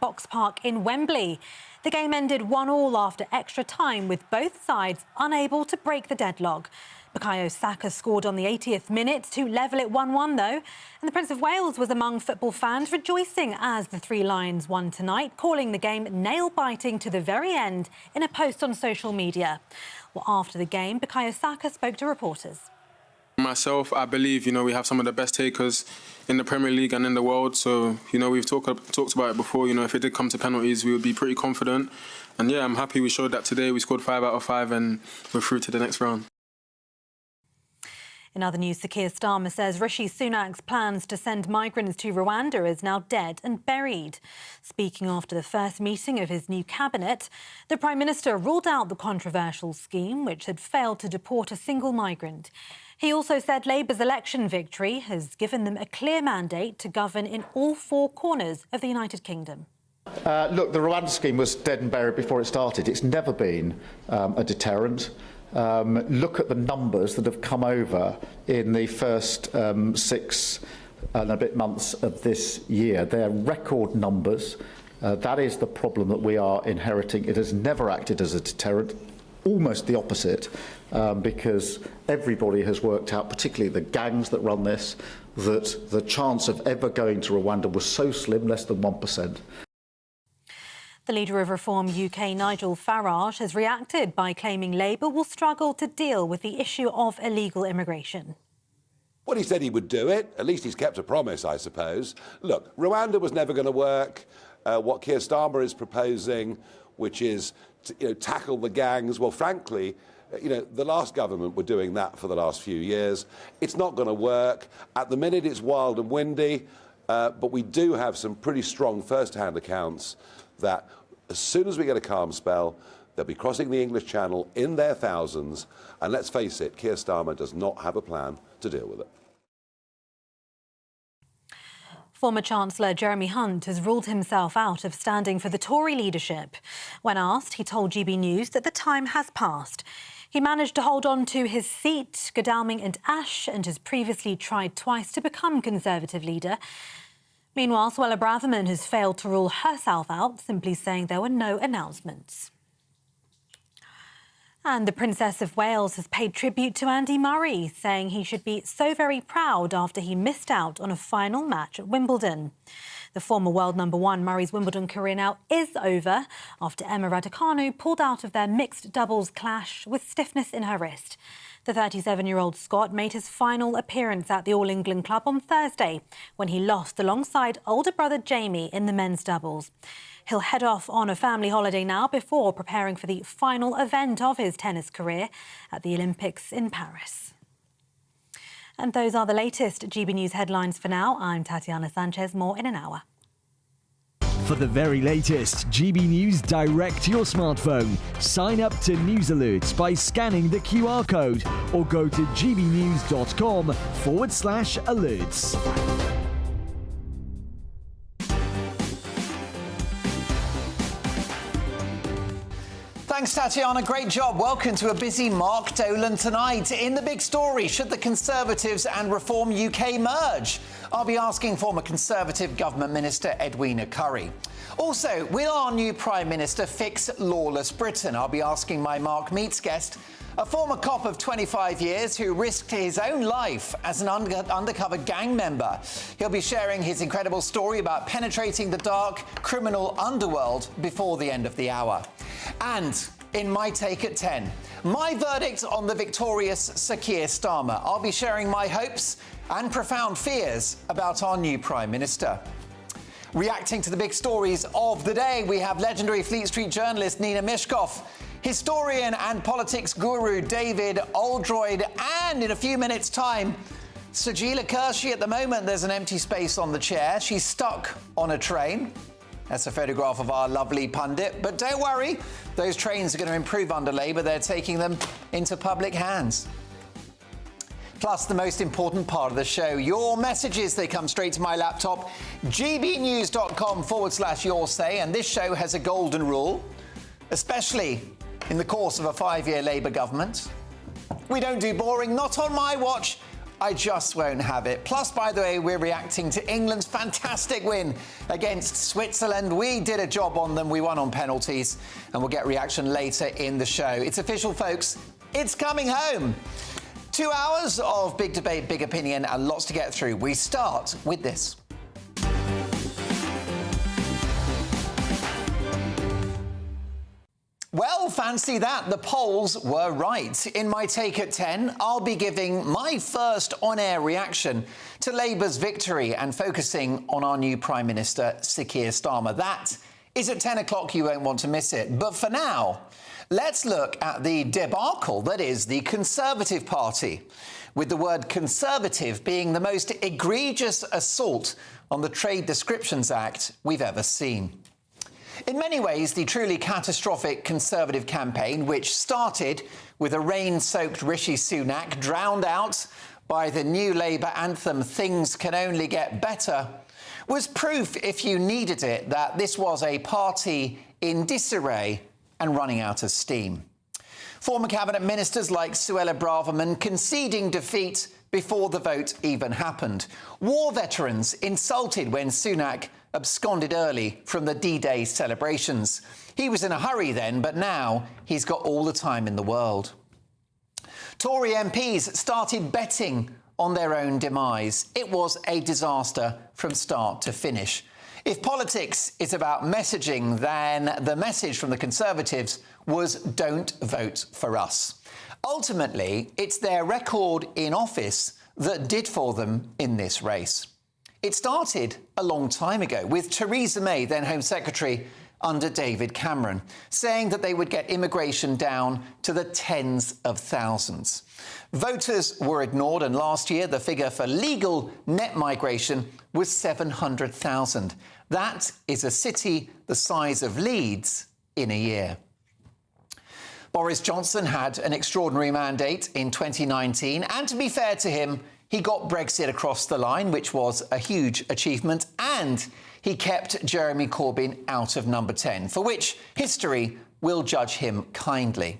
Box Park in Wembley. The game ended 1-1 after extra time, with both sides unable to break the deadlock. Bukayo Saka scored on the 80th minute to level it 1-1 though. And the Prince of Wales was among football fans rejoicing as the Three Lions won tonight, calling the game nail-biting to the very end in a post on social media. Well, after the game, Bukayo Saka spoke to reporters. Myself, I believe, we have some of the best takers in the Premier League and in the world. So, we've talked about it before. If it did come to penalties, we would be pretty confident. And yeah, I'm happy we showed that today. We scored 5 out of 5 and we're through to the next round. In other news, Keir Starmer says Rishi Sunak's plans to send migrants to Rwanda is now dead and buried. Speaking after the first meeting of his new cabinet, the Prime Minister ruled out the controversial scheme, which had failed to deport a single migrant. He also said Labour's election victory has given them a clear mandate to govern in all 4 corners of the United Kingdom. Look, the Rwanda scheme was dead and buried before it started. It's never been a deterrent. Look at the numbers that have come over in the first 6 and a bit months of this year. They're record numbers. That is the problem that we are inheriting. It has never acted as a deterrent. Almost the opposite, because everybody has worked out, particularly the gangs that run this, that the chance of ever going to Rwanda was so slim, less than 1%. The leader of Reform UK, Nigel Farage, has reacted by claiming Labour will struggle to deal with the issue of illegal immigration. Well, he said he would do it. At least he's kept a promise, I suppose. Look, Rwanda was never going to work. What Keir Starmer is proposing, which is to, tackle the gangs, well, frankly, the last government were doing that for the last few years. It's not going to work. At the minute, it's wild and windy, but we do have some pretty strong first-hand accounts that as soon as we get a calm spell, they'll be crossing the English Channel in their thousands. And let's face it, Keir Starmer does not have a plan to deal with it. Former Chancellor Jeremy Hunt has ruled himself out of standing for the Tory leadership. When asked, he told GBNews that the time has passed. He managed to hold on to his seat, Godalming and Ash, and has previously tried twice to become Conservative leader. Meanwhile, Suella Braverman has failed to rule herself out, simply saying there were no announcements. And the Princess of Wales has paid tribute to Andy Murray, saying he should be so very proud after he missed out on a final match at Wimbledon. The former world #1 Murray's Wimbledon career now is over after Emma Raducanu pulled out of their mixed doubles clash with stiffness in her wrist. The 37-year-old Scot made his final appearance at the All England Club on Thursday when he lost alongside older brother Jamie in the men's doubles. He'll head off on a family holiday now before preparing for the final event of his tennis career at the Olympics in Paris. And those are the latest GB News headlines for now. I'm Tatiana Sanchez. More in an hour. For the very latest GB News direct to your smartphone, sign up to News Alerts by scanning the QR code or go to gbnews.com/alerts. Thanks, Tatiana. Great job. Welcome to a busy Mark Dolan tonight. In the big story, should the Conservatives and Reform UK merge? I'll be asking former Conservative Government Minister Edwina Currie. Also, will our new Prime Minister fix lawless Britain? I'll be asking my Mark Meets guest, a former cop of 25 years who risked his own life as an undercover gang member. He'll be sharing his incredible story about penetrating the dark criminal underworld before the end of the hour. And in my take at 10, my verdict on the victorious Sir Keir Starmer. I'll be sharing my hopes and profound fears about our new Prime Minister. Reacting to the big stories of the day, we have legendary Fleet Street journalist Nina Mishkov, historian and politics guru David Oldroyd, and in a few minutes' time, Sajila Kershi. At the moment, there's an empty space on the chair. She's stuck on a train. That's a photograph of our lovely pundit. But don't worry, those trains are going to improve under Labour. They're taking them into public hands. Plus, the most important part of the show, your messages. They come straight to my laptop, gbnews.com/your say. And this show has a golden rule, especially in the course of a 5-year Labour government. We don't do boring, not on my watch. I just won't have it. Plus, by the way, we're reacting to England's fantastic win against Switzerland. We did a job on them. We won on penalties, and we'll get reaction later in the show. It's official, folks. It's coming home. 2 hours of big debate, big opinion, and lots to get through. We start with this. Well, fancy that. The polls were right. In my take at 10, I'll be giving my first on-air reaction to Labour's victory and focusing on our new Prime Minister, Sir Keir Starmer. That is at 10 o'clock. You won't want to miss it. But for now, let's look at the debacle that is the Conservative Party, with the word Conservative being the most egregious assault on the Trade Descriptions Act we've ever seen. In many ways, the truly catastrophic Conservative campaign, which started with a rain-soaked Rishi Sunak, drowned out by the new Labour anthem, Things Can Only Get Better, was proof, if you needed it, that this was a party in disarray and running out of steam. Former cabinet ministers like Suella Braverman conceding defeat before the vote even happened. War veterans insulted when Sunak absconded early from the D-Day celebrations. He was in a hurry then, but now he's got all the time in the world. Tory MPs started betting on their own demise. It was a disaster from start to finish. If politics is about messaging, then the message from the Conservatives was don't vote for us. Ultimately, it's their record in office that did for them in this race. It started a long time ago with Theresa May, then Home Secretary under David Cameron, saying that they would get immigration down to the tens of thousands. Voters were ignored, and last year the figure for legal net migration was 700,000. That is a city the size of Leeds in a year. Boris Johnson had an extraordinary mandate in 2019, and to be fair to him, he got Brexit across the line, which was a huge achievement, and he kept Jeremy Corbyn out of number 10, for which history will judge him kindly.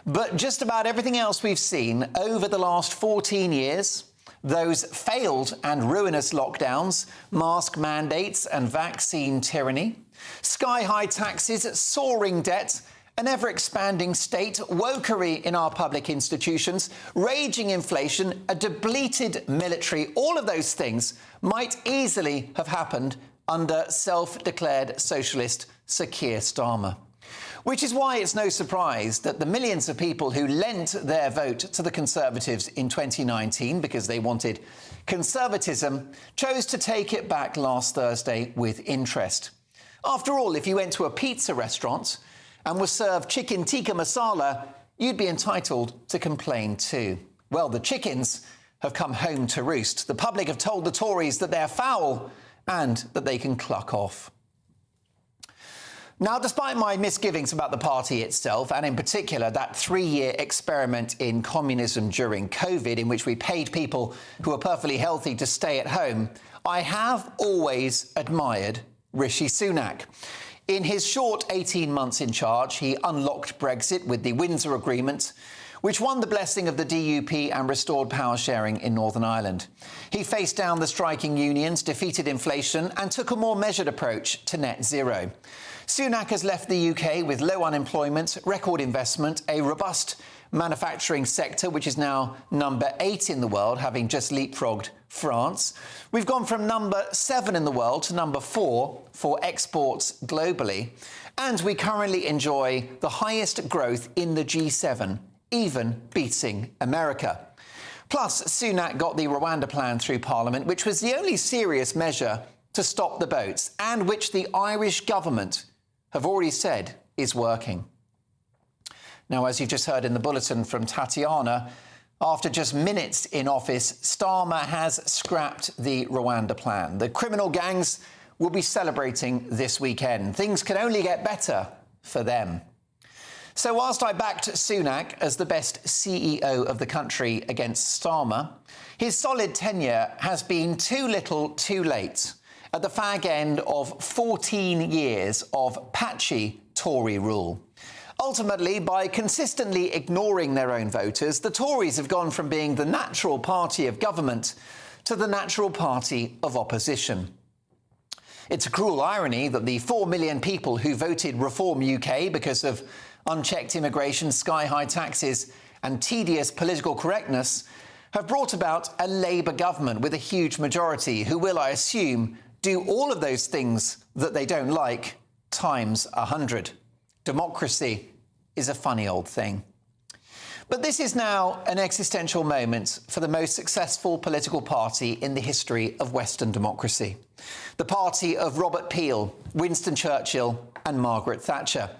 But just about everything else we've seen over the last 14 years, those failed and ruinous lockdowns, mask mandates and vaccine tyranny, sky-high taxes, soaring debt, an ever-expanding state, wokery in our public institutions, raging inflation, a depleted military, all of those things might easily have happened under self-declared socialist Sir Keir Starmer. Which is why it's no surprise that the millions of people who lent their vote to the Conservatives in 2019 because they wanted conservatism chose to take it back last Thursday with interest. After all, if you went to a pizza restaurant and was served chicken tikka masala, you'd be entitled to complain too. Well, the chickens have come home to roost. The public have told the Tories that they're foul and that they can cluck off. Now, despite my misgivings about the party itself, and in particular that 3-year experiment in communism during COVID, in which we paid people who are perfectly healthy to stay at home, I have always admired Rishi Sunak. In his short 18 months in charge, he unlocked Brexit with the Windsor Agreement, which won the blessing of the DUP and restored power sharing in Northern Ireland. He faced down the striking unions, defeated inflation, and took a more measured approach to net zero. Sunak has left the UK with low unemployment, record investment, a robust manufacturing sector, which is now number 8 in the world, having just leapfrogged France. We've gone from number 7 in the world to number 4 for exports globally. And we currently enjoy the highest growth in the G7, even beating America. Plus, Sunak got the Rwanda plan through Parliament, which was the only serious measure to stop the boats, and which the Irish government have already said is working. Now, as you just heard in the bulletin from Tatiana, after just minutes in office, Starmer has scrapped the Rwanda plan. The criminal gangs will be celebrating this weekend. Things can only get better for them. So whilst I backed Sunak as the best CEO of the country against Starmer, his solid tenure has been too little too late at the fag end of 14 years of patchy Tory rule. Ultimately, by consistently ignoring their own voters, the Tories have gone from being the natural party of government to the natural party of opposition. It's a cruel irony that the 4 million people who voted Reform UK because of unchecked immigration, sky-high taxes and tedious political correctness have brought about a Labour government with a huge majority who will, I assume, do all of those things that they don't like times 100. Democracy is a funny old thing. But this is now an existential moment for the most successful political party in the history of Western democracy. The party of Robert Peel, Winston Churchill and Margaret Thatcher.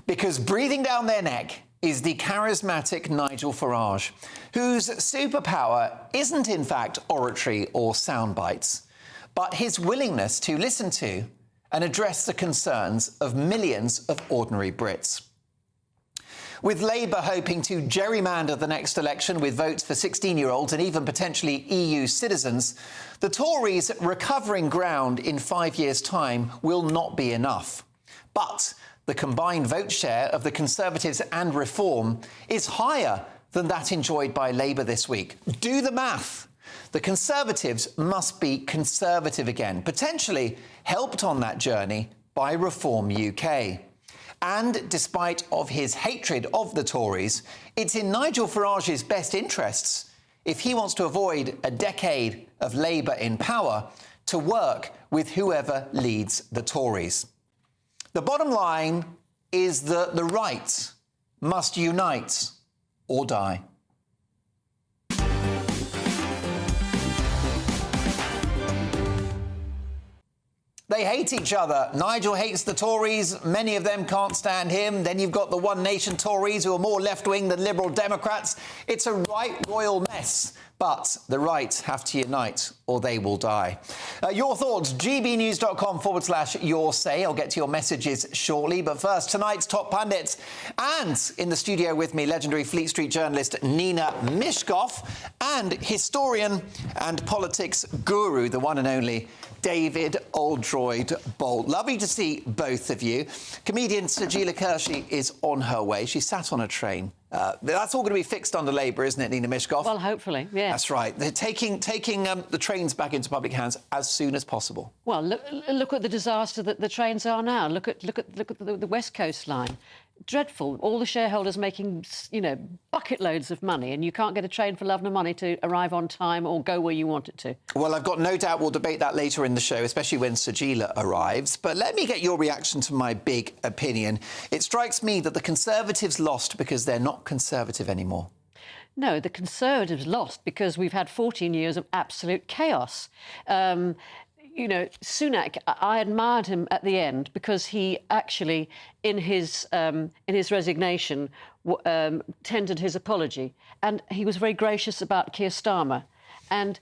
Because breathing down their neck is the charismatic Nigel Farage, whose superpower isn't in fact oratory or sound bites, but his willingness to listen to and address the concerns of millions of ordinary Brits. With Labour hoping to gerrymander the next election with votes for 16-year-olds and even potentially EU citizens, the Tories' recovering ground in 5 years' time will not be enough. But the combined vote share of the Conservatives and Reform is higher than that enjoyed by Labour this week. Do the math. The Conservatives must be Conservative again, potentially helped on that journey by Reform UK. And despite of his hatred of the Tories, it's in Nigel Farage's best interests, if he wants to avoid a decade of Labour in power, to work with whoever leads the Tories. The bottom line is that the right must unite or die. They hate each other. Nigel hates the Tories. Many of them can't stand him. Then you've got the One Nation Tories who are more left-wing than Liberal Democrats. It's a right royal mess. But the right have to unite or they will die. Your thoughts, gbnews.com/your say. I'll get to your messages shortly. But first, tonight's top pundits. And in the studio with me, legendary Fleet Street journalist Nina Mishkov and historian and politics guru, the one and only David Oldroyd Bolt. Lovely to see both of you. Comedian Sajila Kershi is on her way. She sat on a train. That's all going to be fixed under Labour, isn't it, Nina Mishkov? Well, hopefully, yeah. That's right. They're taking the trains back into public hands as soon as possible. Well, look at the disaster that the trains are now. Look at the West Coast line. Dreadful. All the shareholders making, bucket loads of money, and you can't get a train for love nor money to arrive on time or go where you want it to. Well, I've got no doubt we'll debate that later in the show, especially when Sajila arrives. But let me get your reaction to my big opinion. It strikes me that the Conservatives lost because they're not Conservative anymore. No, the Conservatives lost because we've had 14 years of absolute chaos. Sunak, I admired him at the end because he actually, in his resignation, tendered his apology. And he was very gracious about Keir Starmer. And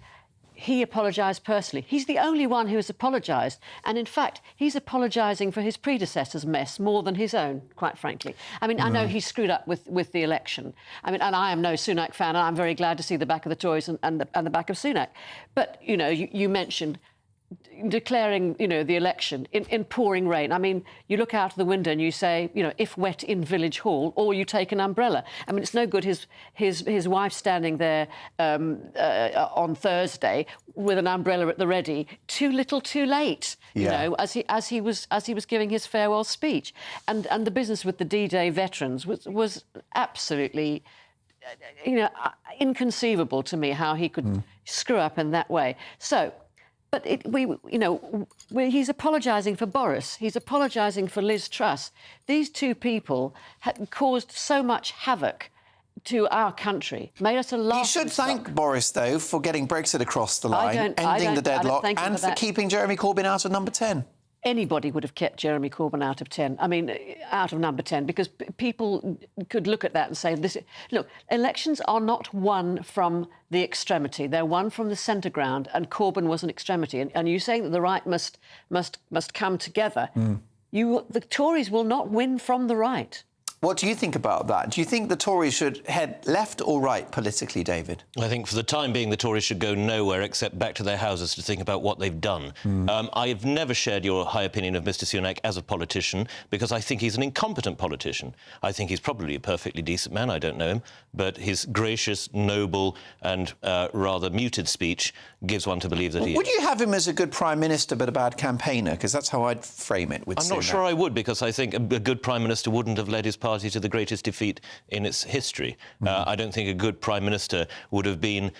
he apologised personally. He's the only one who has apologised. And, in fact, he's apologising for his predecessor's mess more than his own, quite frankly. I mean, I know he screwed up with the election. I mean, and I am no Sunak fan, and I'm very glad to see the back of the Tories and the back of Sunak. But, you mentioned declaring, the election in pouring rain. I mean, you look out of the window and you say, if wet in Village Hall, or you take an umbrella. I mean, it's no good his wife standing there on Thursday with an umbrella at the ready. Too little, too late. As he was giving his farewell speech, and the business with the D-Day veterans was absolutely, inconceivable to me how he could screw up in that way. So. But he's apologising for Boris. He's apologising for Liz Truss. These two people had caused so much havoc to our country, made us a laughing stock. You should thank Boris, though, for getting Brexit across the line, ending the deadlock, and for keeping Jeremy Corbyn out of number 10. Anybody would have kept Jeremy Corbyn out of 10. I mean, out of number 10, because people could look at that and say, look, elections are not won from the extremity. They're won from the centre ground, and Corbyn was an extremity. And you're saying that the right must come together. The Tories will not win from the right. What do you think about that? Do you think the Tories should head left or right politically, David? I think for the time being, the Tories should go nowhere except back to their houses to think about what they've done. I've never shared your high opinion of Mr Sunak as a politician because I think he's an incompetent politician. I think he's probably a perfectly decent man, I don't know him, but his gracious, noble and rather muted speech gives one to believe that he is. Would you have him as a good Prime Minister but a bad campaigner? Because that's how I'd frame it with I'm not sure I would, because I think a good Prime Minister wouldn't have led his party to the greatest defeat in its history. I don't think a good Prime Minister would have been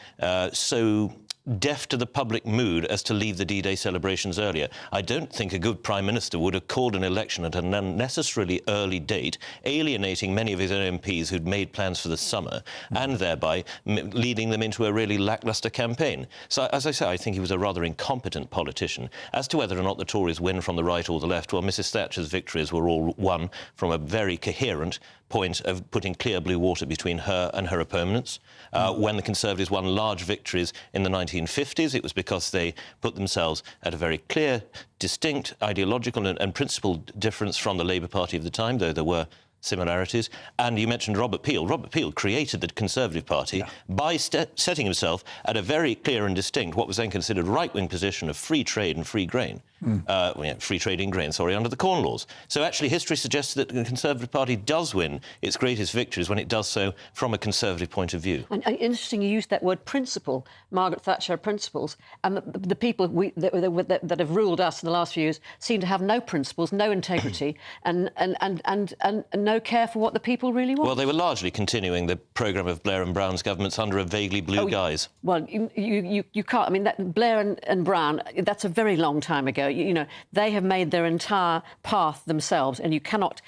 so deaf to the public mood as to leave the D-Day celebrations earlier. I don't think a good Prime Minister would have called an election at an unnecessarily early date, alienating many of his own MPs who'd made plans for the summer, and thereby leading them into a really lacklustre campaign. So, as I say, I think he was a rather incompetent politician. As to whether or not the Tories win from the right or the left, well, Mrs Thatcher's victories were all won from a very coherent point of putting clear blue water between her and her opponents. When the Conservatives won large victories in the 1950s, it was because they put themselves at a very clear, distinct ideological and principled difference from the Labour Party of the time, though there were similarities. And you mentioned Robert Peel. Robert Peel created the Conservative Party by setting himself at a very clear and distinct, what was then considered right-wing position of free trade and free grain. Free trade in grain, under the Corn Laws. So actually history suggests that the Conservative Party does win its greatest victories when it does so from a Conservative point of view. And interesting, you used that word principle, Margaret Thatcher principles, and the people that have ruled us in the last few years seem to have no principles, no integrity, and no care for what the people really want. Well, they were largely continuing the programme of Blair and Brown's governments under a vaguely blue guise. Well, you can't. I mean, Blair and Brown, that's a very long time ago. You know, they have made their entire path themselves, and you cannot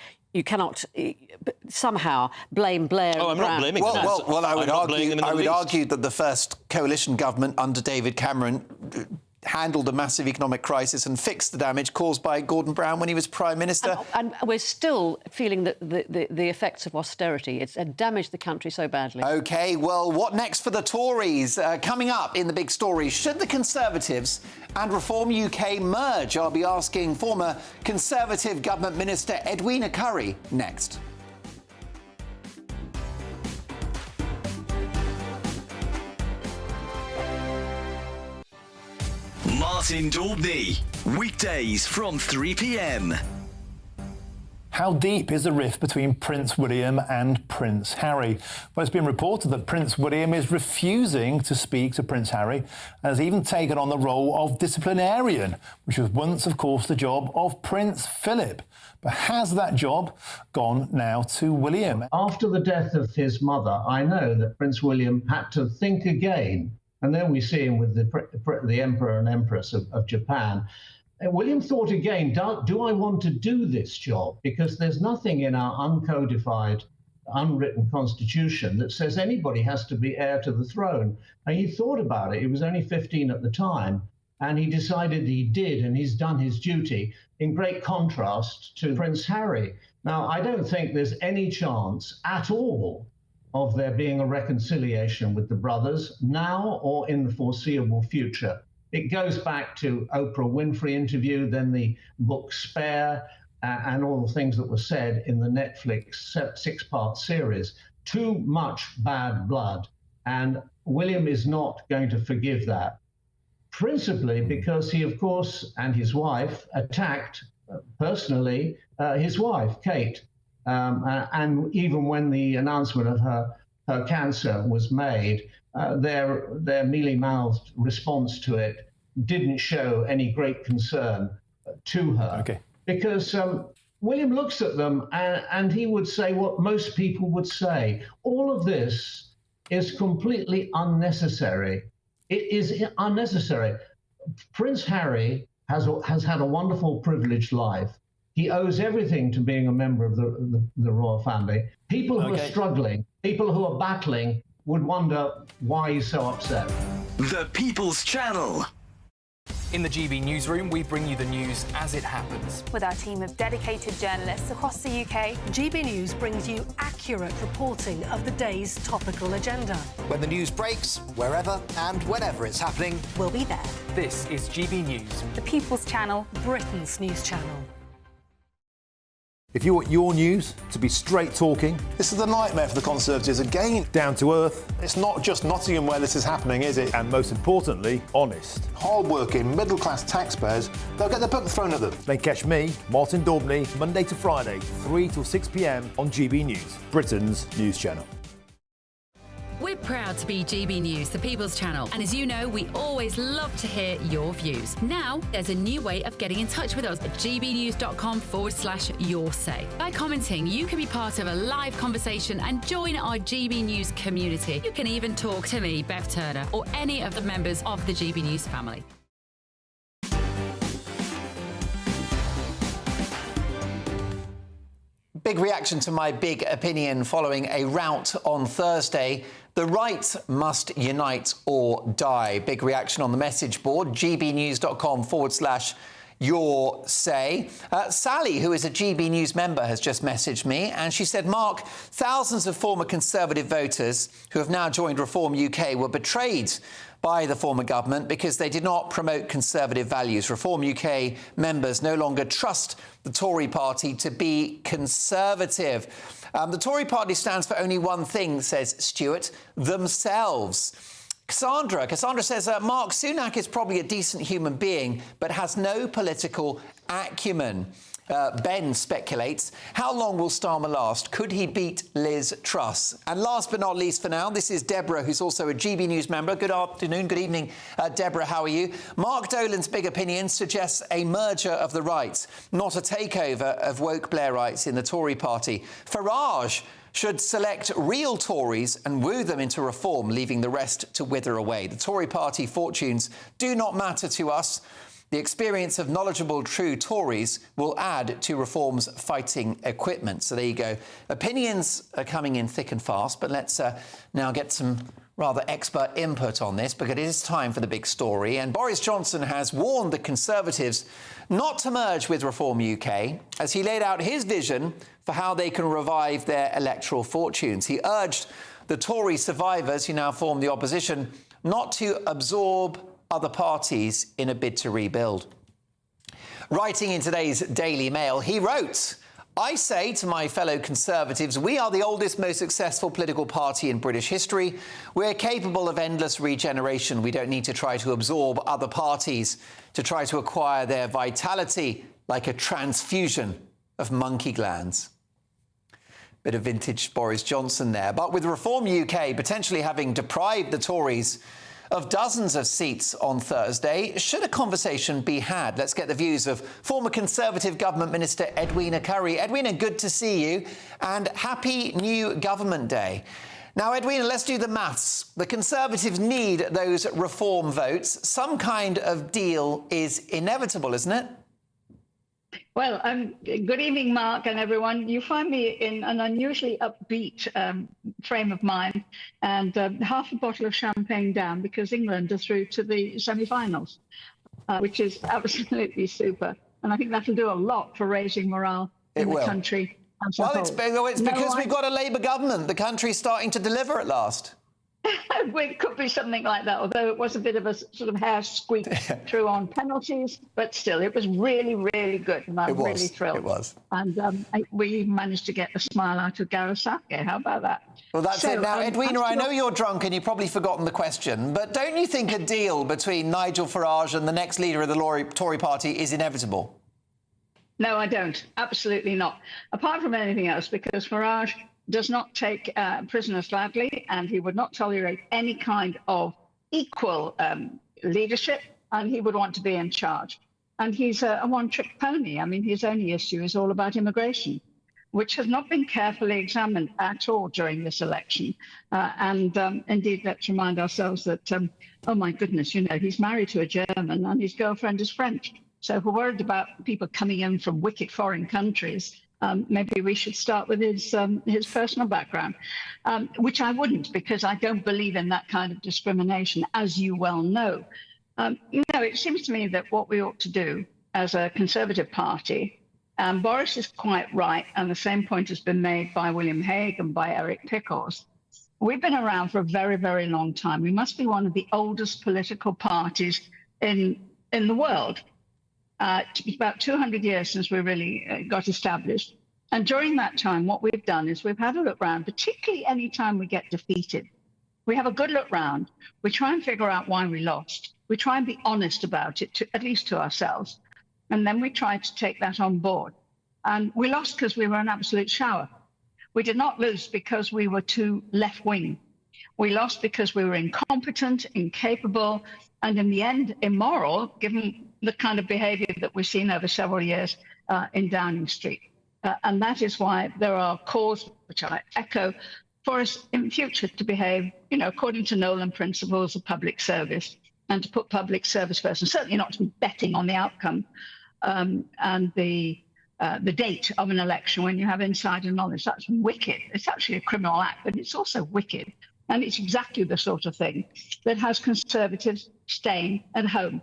somehow blame Blair and Brown. I'm not blaming them. Well, I would argue that the first coalition government under David Cameron handled a massive economic crisis and fixed the damage caused by Gordon Brown when he was Prime Minister. And we're still feeling the effects of austerity. It's damaged the country so badly. OK, well, what next for the Tories? Coming up in the big story, should the Conservatives and Reform UK merge? I'll be asking former Conservative Government Minister Edwina Currie next. Martin Daubney, weekdays from 3 p.m. How deep is the rift between Prince William and Prince Harry? Well, it's been reported that Prince William is refusing to speak to Prince Harry and has even taken on the role of disciplinarian, which was once, of course, the job of Prince Philip. But has that job gone now to William? After the death of his mother, I know that Prince William had to think again. And then we see him with the Emperor and Empress of Japan. William thought again, do I want to do this job? Because there's nothing in our uncodified, unwritten constitution that says anybody has to be heir to the throne. And he thought about it. He was only 15 at the time. And he decided he did, and he's done his duty, in great contrast to Prince Harry. Now, I don't think there's any chance at all of there being a reconciliation with the brothers now or in the foreseeable future. It goes back to Oprah Winfrey interview, then the book Spare, and all the things that were said in the Netflix 6-part series. Too much bad blood, and William is not going to forgive that, principally because he, of course, and his wife attacked personally his wife, Kate. And even when the announcement of her cancer was made, their mealy-mouthed response to it didn't show any great concern to her. Okay. Because William looks at them and he would say what most people would say. All of this is completely unnecessary. It is unnecessary. Prince Harry has had a wonderful, privileged life. He owes everything to being a member of the royal family. People who are struggling, people who are battling, would wonder why he's so upset. The People's Channel. In the GB newsroom, we bring you the news as it happens. With our team of dedicated journalists across the UK, GB News brings you accurate reporting of the day's topical agenda. When the news breaks, wherever and whenever it's happening, we'll be there. This is GB News. The People's Channel, Britain's news channel. If you want your news to be straight talking, this is a nightmare for the Conservatives again. Down to earth. It's not just Nottingham where this is happening, is it? And most importantly, honest. Hard-working, middle-class taxpayers, they'll get the book thrown at them. Then catch me, Martin Daubney, Monday to Friday, 3 till 6 p.m. on GB News, Britain's news channel. We're proud to be GB News, the People's Channel. And as you know, we always love to hear your views. Now, there's a new way of getting in touch with us at gbnews.com/your say. By commenting, you can be part of a live conversation and join our GB News community. You can even talk to me, Bev Turner, or any of the members of the GB News family. Big reaction to my big opinion following a rout on Thursday. The right must unite or die. Big reaction on the message board, gbnews.com/your say. Sally, who is a GB News member, has just messaged me, and she said, Mark, thousands of former Conservative voters who have now joined Reform UK were betrayed by the former government because they did not promote Conservative values. Reform UK members no longer trust the Tory party to be Conservative. The Tory party stands for only one thing, says Stuart, themselves. Cassandra says, Mark, Sunak is probably a decent human being, but has no political acumen. Ben speculates, how long will Starmer last? Could he beat Liz Truss? And last but not least for now, this is Deborah, who's also a GB News member. Good afternoon, good evening, Deborah, how are you? Mark Dolan's big opinion suggests a merger of the right, not a takeover of woke Blairites in the Tory party. Farage should select real Tories and woo them into reform, leaving the rest to wither away. The Tory party fortunes do not matter to us. The experience of knowledgeable, true Tories will add to Reform's fighting equipment. So there you go. Opinions are coming in thick and fast, but let's now get some rather expert input on this, because it is time for the big story. And Boris Johnson has warned the Conservatives not to merge with Reform UK as he laid out his vision for how they can revive their electoral fortunes. He urged the Tory survivors, who now form the opposition, not to absorb other parties in a bid to rebuild. Writing in today's Daily Mail, he wrote, I say to my fellow Conservatives, we are the oldest, most successful political party in British history. We're capable of endless regeneration. We don't need to try to absorb other parties to try to acquire their vitality like a transfusion of monkey glands. Bit of vintage Boris Johnson there. But with Reform UK potentially having deprived the Tories of dozens of seats on Thursday, should a conversation be had? Let's get the views of former Conservative Government Minister Edwina Currie. Edwina, good to see you, and happy new Government Day. Now, Edwina, let's do the maths. The Conservatives need those reform votes. Some kind of deal is inevitable, isn't it? Well, good evening, Mark, and everyone. You find me in an unusually upbeat frame of mind, and half a bottle of champagne down because England are through to the semi-finals, which is absolutely super. And I think that'll do a lot for raising morale in the country. Well, it's because we've got a Labour government. The country's starting to deliver at last. It could be something like that, although it was a bit of a sort of hair squeak through on penalties, but still, it was really, really good, and I'm really thrilled. It was. And we managed to get a smile out of Gareth Southgate. How about that? Well, that's it. Now, Edwina, I know you're drunk and you've probably forgotten the question, but don't you think a deal between Nigel Farage and the next leader of the Tory party is inevitable? No, I don't. Absolutely not. Apart from anything else, because Farage does not take prisoners gladly, and he would not tolerate any kind of equal leadership, and he would want to be in charge. And he's a one-trick pony. I mean, his only issue is all about immigration, which has not been carefully examined at all during this election. Indeed, let's remind ourselves that, oh my goodness, you know, he's married to a German and his girlfriend is French. So if we're worried about people coming in from wicked foreign countries, maybe we should start with his personal background, which I wouldn't, because I don't believe in that kind of discrimination, as you well know. You know, it seems to me that what we ought to do as a Conservative party, Boris is quite right, and the same point has been made by William Hague and by Eric Pickles. We've been around for a very, very long time. We must be one of the oldest political parties in the world. It's about 200 years since we really got established. And during that time, what we've done is we've had a look round, particularly any time we get defeated. We have a good look round. We try and figure out why we lost. We try and be honest about it, at least to ourselves. And then we try to take that on board. And we lost because we were an absolute shower. We did not lose because we were too left-wing. We lost because we were incompetent, incapable, and in the end, immoral, given the kind of behaviour that we've seen over several years in Downing Street. And that is why there are calls, which I echo, for us in future to behave, according to Nolan principles of public service, and to put public service first, and certainly not to be betting on the outcome and the date of an election when you have insider knowledge. That's wicked. It's actually a criminal act, but it's also wicked. And it's exactly the sort of thing that has Conservatives staying at home.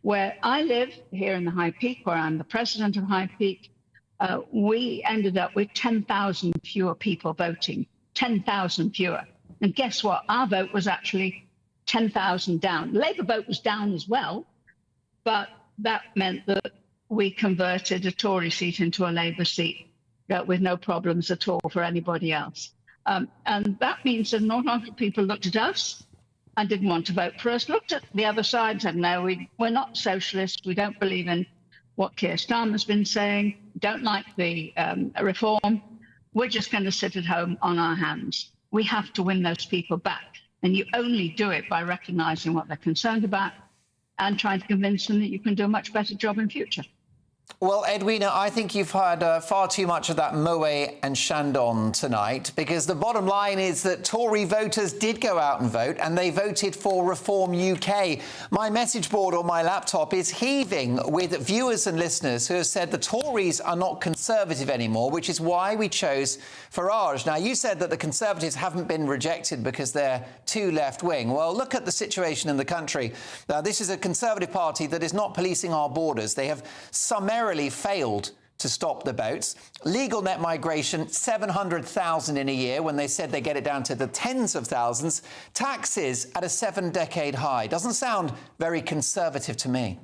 Where I live, here in the High Peak, where I'm the president of High Peak, we ended up with 10,000 fewer people voting, 10,000 fewer. And guess what? Our vote was actually 10,000 down. The Labour vote was down as well, but that meant that we converted a Tory seat into a Labour seat with no problems at all for anybody else. And that means that not a lot of people looked at us and didn't want to vote for us, looked at the other side and said, no, we're not socialists. We don't believe in what Keir Starmer's been saying, don't like the reform. We're just going to sit at home on our hands. We have to win those people back. And you only do it by recognising what they're concerned about and trying to convince them that you can do a much better job in future. Well, Edwina, I think you've had far too much of that moe and Shandon tonight, because the bottom line is that Tory voters did go out and vote, and they voted for Reform UK. My message board on my laptop is heaving with viewers and listeners who have said the Tories are not Conservative anymore, which is why we chose Farage. Now, you said that the Conservatives haven't been rejected because they're too left-wing. Well, look at the situation in the country. Now, this is a Conservative party that is not policing our borders. They have summarily failed to stop the boats. Legal net migration, 700,000 in a year when they said they get it down to the tens of thousands. Taxes at a 7-decade high. Doesn't sound very Conservative to me.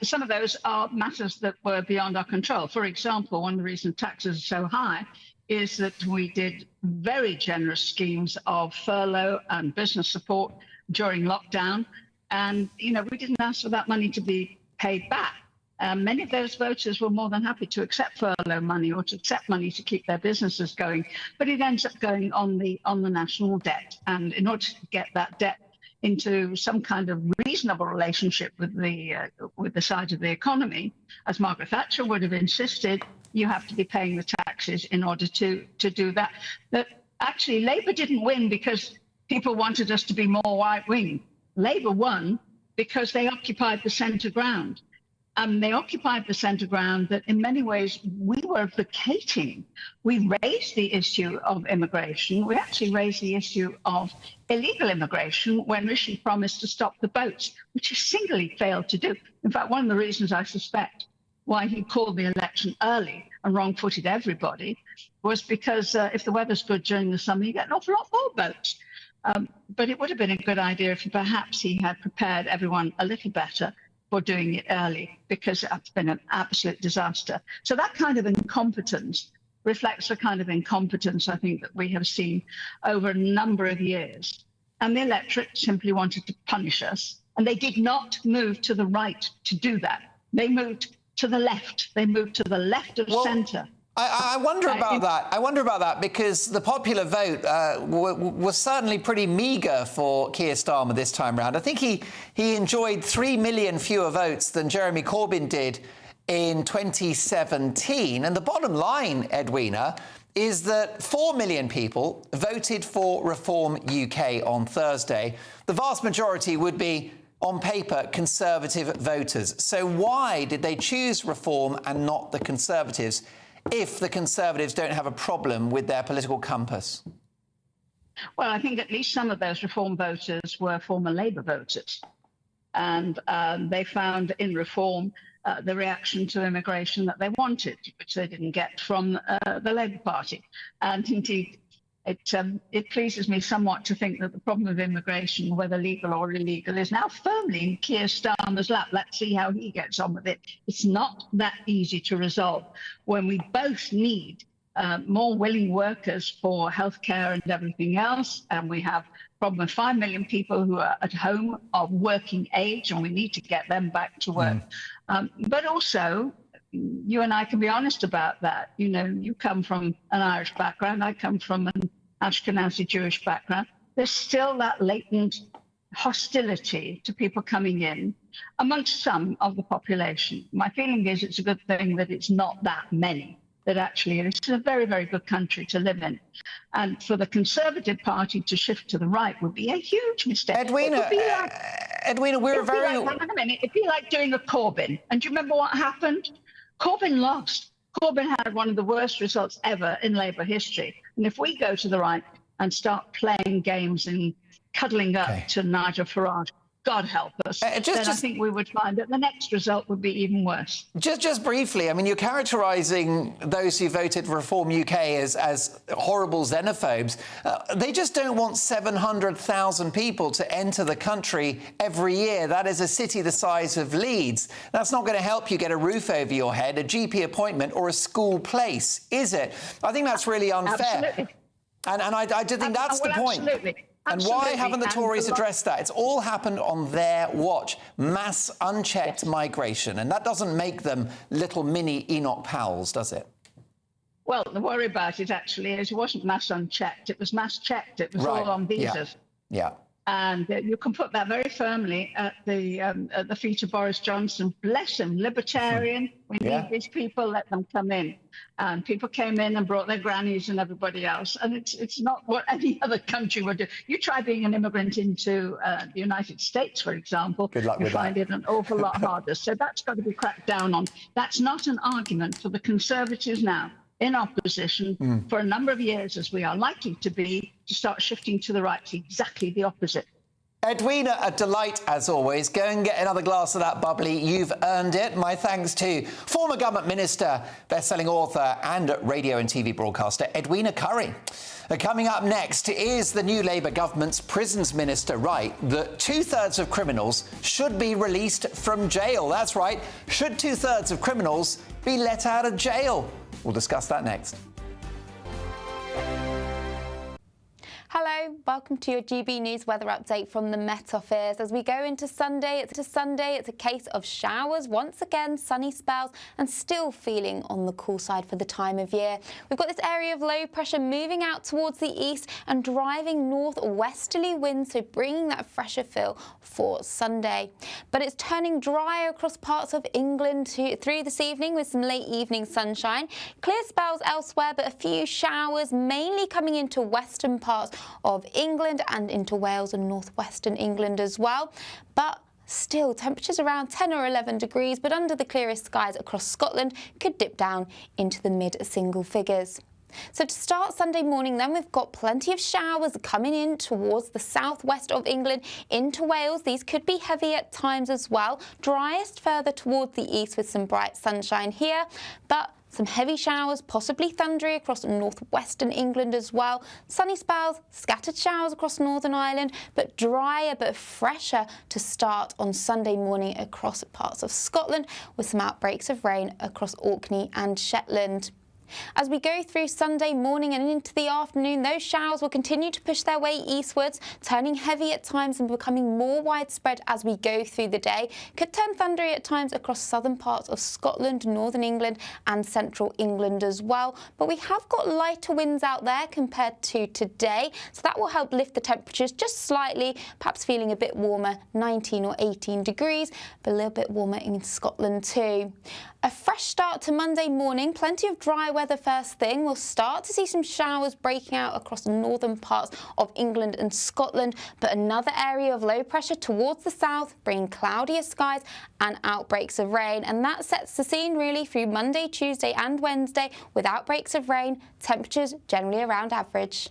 Some of those are matters that were beyond our control. For example, one of the reasons taxes are so high is that we did very generous schemes of furlough and business support during lockdown. And, we didn't ask for that money to be paid back. Many of those voters were more than happy to accept furlough money or to accept money to keep their businesses going. But it ends up going on the national debt. And in order to get that debt into some kind of reasonable relationship with the side of the economy, as Margaret Thatcher would have insisted, you have to be paying the taxes in order to do that. That actually, Labour didn't win because people wanted us to be more right-wing. Labour won because they occupied the centre ground. They occupied the centre ground that in many ways we were vacating. We raised the issue of immigration. We actually raised the issue of illegal immigration when Rishi promised to stop the boats, which he singly failed to do. In fact, one of the reasons I suspect why he called the election early and wrong-footed everybody was because if the weather's good during the summer, you get an awful lot more boats. But it would have been a good idea if perhaps he had prepared everyone a little better for doing it early, because it's been an absolute disaster. So that kind of incompetence reflects the kind of incompetence I think that we have seen over a number of years. And the electorate simply wanted to punish us. And they did not move to the right to do that. They moved to the left. They moved to the left of centre. I wonder about that. I wonder about that because the popular vote was certainly pretty meagre for Keir Starmer this time round. I think he enjoyed 3 million fewer votes than Jeremy Corbyn did in 2017. And the bottom line, Edwina, is that 4 million people voted for Reform UK on Thursday. The vast majority would be, on paper, Conservative voters. So why did they choose Reform and not the Conservatives, if the Conservatives don't have a problem with their political compass? Well, I think at least some of those Reform voters were former Labour voters. And they found in Reform the reaction to immigration that they wanted, which they didn't get from the Labour Party. And indeed, It pleases me somewhat to think that the problem of immigration, whether legal or illegal, is now firmly in Keir Starmer's lap. Let's see how he gets on with it. It's not that easy to resolve when we both need more willing workers for healthcare and everything else. And we have a problem with 5 million people who are at home of working age, and we need to get them back to work. But also, you and I can be honest about that. You know, you come from an Irish background, I come from an Ashkenazi Jewish background. There's still that latent hostility to people coming in amongst some of the population. My feeling is it's a good thing that it's not that many, that actually it's a very, very good country to live in. And for the Conservative Party to shift to the right would be a huge mistake. Edwina, we're very... hang on a minute. It'd be like doing a Corbyn. And do you remember what happened? Corbyn lost. Corbyn had one of the worst results ever in Labour history. And if we go to the right and start playing games and cuddling up to Nigel Farage, God help us, then I think we would find that the next result would be even worse. Just briefly, I mean, you're characterising those who voted Reform UK as horrible xenophobes. They just don't want 700,000 people to enter the country every year. That is a city the size of Leeds. That's not going to help you get a roof over your head, a GP appointment or a school place, is it? I think that's really unfair. Absolutely. And I do think that's the point. Absolutely. And why haven't the Tories addressed that? It's all happened on their watch. Mass unchecked migration. And that doesn't make them little mini Enoch Powells, does it? Well, the worry about it actually is it wasn't mass unchecked. It was mass checked. It was all on visas. Yeah. And you can put that very firmly at the feet of Boris Johnson. Bless him, libertarian. We need these people, let them come in. And people came in and brought their grannies and everybody else. And it's not what any other country would do. You try being an immigrant into the United States, for example, Good luck you with find that. it an awful lot harder. So that's got to be cracked down on. That's not an argument for the Conservatives now in opposition for a number of years, as we are likely to be, to start shifting to the right. It's exactly the opposite. Edwina, a delight as always. Go and get another glass of that bubbly. You've earned it. My thanks to former government minister, best-selling author and radio and TV broadcaster Edwina Currie. Coming up next is the new Labour government's prisons minister right that 2/3 of criminals should be released from jail. That's right. Should 2/3 of criminals be let out of jail? We'll discuss that next. Hello, welcome to your GB News weather update from the Met Office. As we go into Sunday, it's a case of showers, once again sunny spells, and still feeling on the cool side for the time of year. We've got this area of low pressure moving out towards the east and driving northwesterly winds, so bringing that fresher feel for Sunday. But it's turning drier across parts of England through this evening with some late evening sunshine. Clear spells elsewhere, but a few showers mainly coming into western parts of England and into Wales and northwestern England as well. But still, temperatures around 10 or 11 degrees, but under the clearest skies across Scotland could dip down into the mid-single figures. So to start Sunday morning then, we've got plenty of showers coming in towards the southwest of England into Wales. These could be heavy at times as well. Driest further towards the east with some bright sunshine here, but some heavy showers, possibly thundery across northwestern England as well. Sunny spells, scattered showers across Northern Ireland, but drier but fresher to start on Sunday morning across parts of Scotland with some outbreaks of rain across Orkney and Shetland. As we go through Sunday morning and into the afternoon, those showers will continue to push their way eastwards, turning heavy at times and becoming more widespread as we go through the day. Could turn thundery at times across southern parts of Scotland, northern England and central England as well. But we have got lighter winds out there compared to today, so that will help lift the temperatures just slightly, perhaps feeling a bit warmer, 19 or 18 degrees, but a little bit warmer in Scotland too. A fresh start to Monday morning, plenty of dry weather first thing. We'll start to see some showers breaking out across the northern parts of England and Scotland, but another area of low pressure towards the south, bringing cloudier skies and outbreaks of rain. And that sets the scene really through Monday, Tuesday and Wednesday with outbreaks of rain, temperatures generally around average.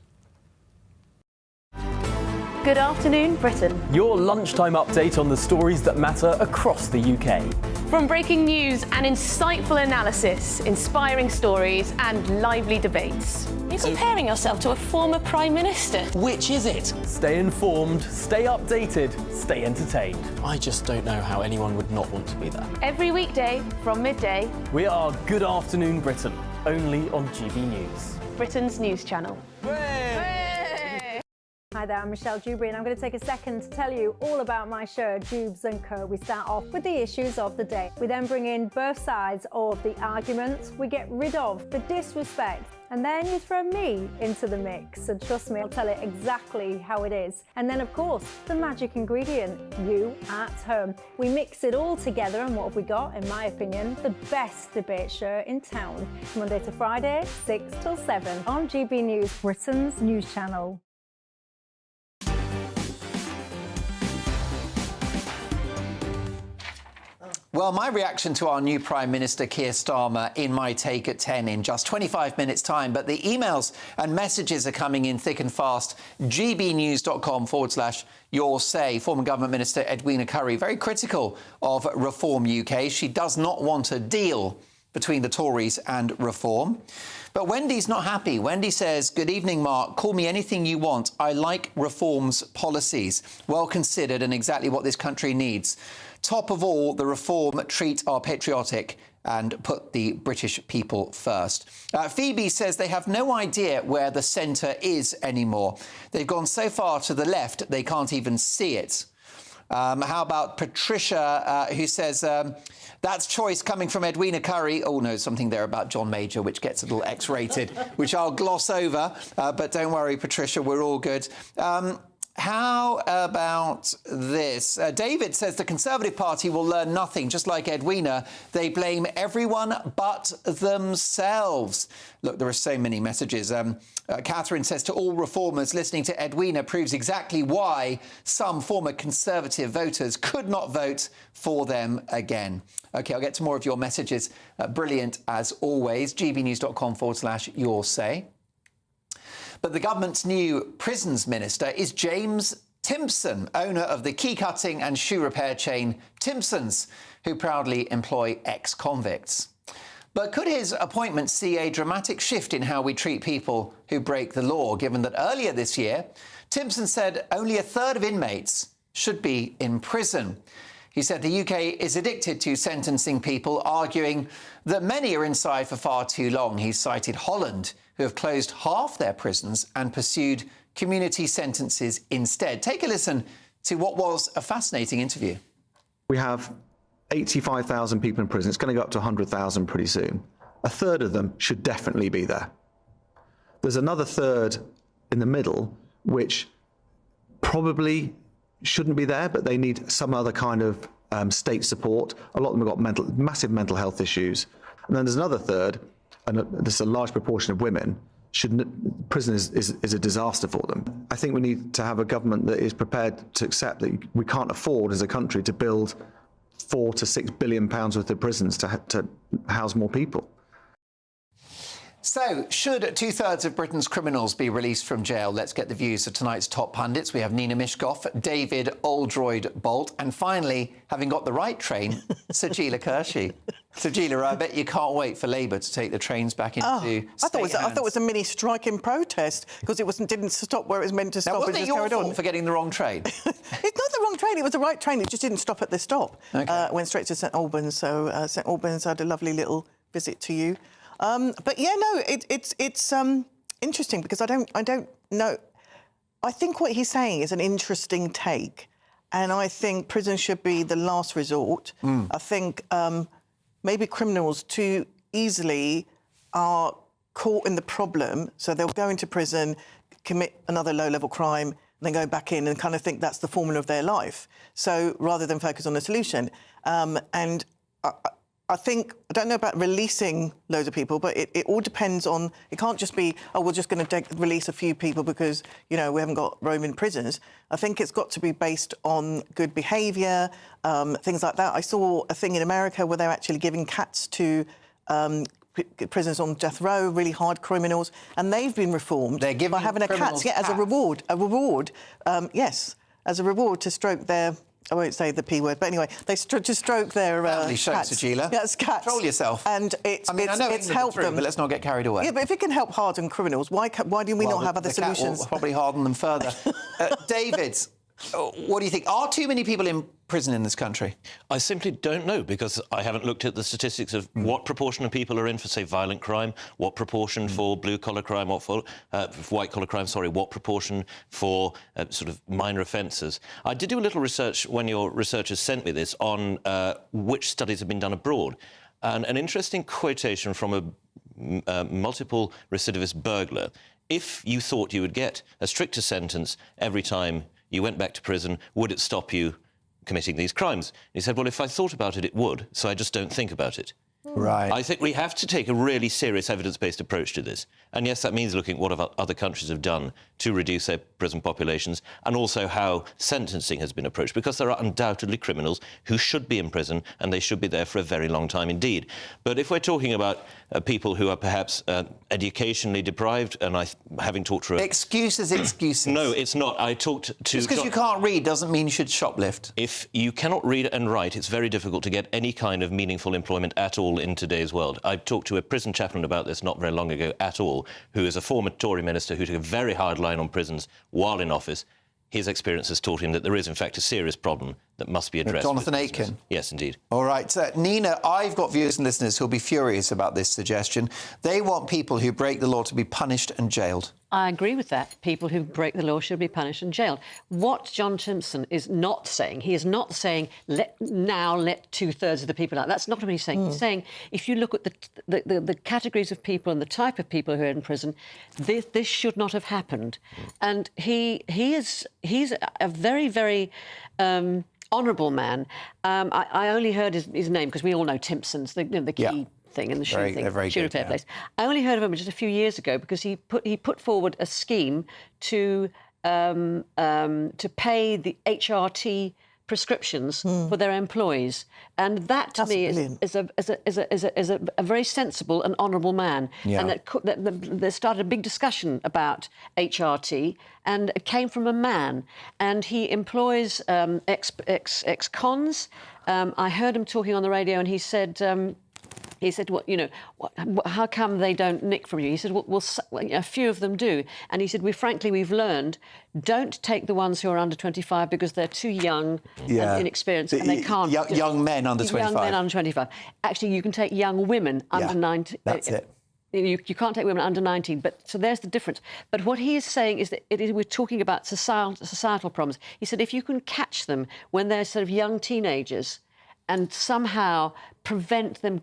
Good afternoon, Britain. Your lunchtime update on the stories that matter across the UK. From breaking news and insightful analysis, inspiring stories and lively debates. You're comparing yourself to a former Prime Minister. Which is it? Stay informed, stay updated, stay entertained. I just don't know how anyone would not want to be there. Every weekday from midday, We are Good Afternoon Britain, only on GB News. Britain's news channel. Hi there, I'm Michelle Dewberry and I'm going to take a second to tell you all about my show, Dubes & Co. We start off with the issues of the day. We then bring in both sides of the arguments. We get rid of the disrespect. And then you throw me into the mix. And trust me, I'll tell it exactly how it is. And then, of course, the magic ingredient, you at home. We mix it all together and what have we got, in my opinion, the best debate show in town. Monday to Friday, 6 till 7 on GB News, Britain's news channel. Well, my reaction to our new Prime Minister, Keir Starmer, in my take at 10 in just 25 minutes' time. But the emails and messages are coming in thick and fast. gbnews.com/your say. Former Government Minister Edwina Currie, very critical of Reform UK. She does not want a deal between the Tories and Reform. But Wendy's not happy. Wendy says, "Good evening, Mark. Call me anything you want. I like Reform's policies. Well considered and exactly what this country needs. Top of all, the Reform treat our patriotic and put the British people first." Phoebe says they have no idea where the centre is anymore. They've gone so far to the left, they can't even see it. How about Patricia, who says, that's choice coming from Edwina Currie. Oh, no, something there about John Major, which gets a little X-rated, which I'll gloss over. But don't worry, Patricia, we're all good. How about this? David says the Conservative Party will learn nothing, just like Edwina. They blame everyone but themselves. Look, there are so many messages. Catherine says, to all reformers, listening to Edwina proves exactly why some former Conservative voters could not vote for them again. OK, I'll get to more of your messages. Brilliant, as always. gbnews.com/your say. But the government's new prisons minister is James Timpson, owner of the key cutting and shoe repair chain Timpsons, who proudly employ ex-convicts. But could his appointment see a dramatic shift in how we treat people who break the law, given that earlier this year, Timpson said only a third of inmates should be in prison? He said the UK is addicted to sentencing people, arguing that many are inside for far too long. He cited Holland, who have closed half their prisons and pursued community sentences instead. Take a listen to what was a fascinating interview. We have 85,000 people in prison. It's going to go up to 100,000 pretty soon. A third of them should definitely be there. There's another third in the middle, which probably shouldn't be there, but they need some other kind of state support. A lot of them have got massive mental health issues. And then there's another third, and there's a large proportion of women. Prison is a disaster for them. I think we need to have a government that is prepared to accept that we can't afford as a country to build £4 to £6 billion worth of prisons to house more people. So, should 2/3 of Britain's criminals be released from jail? Let's get the views of tonight's top pundits. We have Nina Mishkoff, David Oldroyd-Bolt, and finally, having got the right train, Sajila Kershi. Sajila, I bet you can't wait for Labour to take the trains back into I thought it was a mini strike in protest because didn't stop where it was meant to stop. Now, wasn't it your fault for getting the wrong train? It's not the wrong train. It was the right train. It just didn't stop at the stop. Okay. Went straight to St Albans. So St Albans had a lovely little visit to you. But yeah, no, it's interesting because I don't know. I think what he's saying is an interesting take, and I think prison should be the last resort. I think maybe criminals too easily are caught in the problem, so they'll go into prison, commit another low-level crime, and then go back in and kind of think that's the formula of their life. So rather than focus on the solution, and I think, I don't know about releasing loads of people, but it all depends on, it can't just be, oh, we're just going to release a few people because, you know, we haven't got room in prisons. I think it's got to be based on good behaviour, things like that. I saw a thing in America where they're actually giving cats to prisoners on death row, really hard criminals, and they've been reformed by having a cat, as a reward. Yes, as a reward to stroke their I won't say the P word, but anyway, they just stroke their family shows, Sajila. Yes, cats. Control yourself. And I know it's helped them. But let's not get carried away. Yeah, but if it can help harden criminals, why do we not have other solutions? Will probably harden them further. David, what do you think? Are too many people in prison in this country? I simply don't know, because I haven't looked at the statistics of what proportion of people are in for, say, violent crime, what proportion for blue-collar crime, what for white-collar crime, what proportion for sort of minor offences. I did do a little research when your researchers sent me this on which studies have been done abroad. And an interesting quotation from a multiple recidivist burglar: if you thought you would get a stricter sentence every time you went back to prison, would it stop you committing these crimes? He said, well, if I thought about it, it would, so I just don't think about it. Right. I think we have to take a really serious evidence-based approach to this. And yes, that means looking at what other countries have done to reduce their prison populations, and also how sentencing has been approached, because there are undoubtedly criminals who should be in prison, and they should be there for a very long time indeed. But if we're talking about people who are perhaps educationally deprived, and having talked to... Excuses. No, it's not. I talked to... Just because you can't read doesn't mean you should shoplift. If you cannot read and write, it's very difficult to get any kind of meaningful employment at all in today's world. I talked to a prison chaplain about this not very long ago at all, who is a former Tory minister who took a very hard line on prisons while in office. His experience has taught him that there is, in fact, a serious problem that must be addressed. Jonathan Aitken. Yes, indeed. All right. Nina, I've got viewers and listeners who'll be furious about this suggestion. They want people who break the law to be punished and jailed. I agree with that. People who break the law should be punished and jailed. What John Simpson is not saying, he is not saying, let two-thirds of the people out. That's not what he's saying. He's saying, if you look at the categories of people and the type of people who are in prison, this should not have happened. And he's a very, very... honourable man. I only heard his name because we all know Timpson's, the key thing in the shoe thing, shoe repair place. I only heard of him just a few years ago because he put forward a scheme to pay the HRT prescriptions for their employees, and that to me is a very sensible and honourable man. Yeah. And there started a big discussion about HRT, and it came from a man, and he employs ex-cons. I heard him talking on the radio, and he said, well, how come they don't nick from you? He said, well, a few of them do. And he said, we've learned, don't take the ones who are under 25 because they're too young and inexperienced, and they can't... Young men under 25. Young men under 25. Actually, you can take young women under 19. That's it. You can't take women under 19, so there's the difference. But what he is saying is that we're talking about societal problems. He said if you can catch them when they're sort of young teenagers and somehow prevent them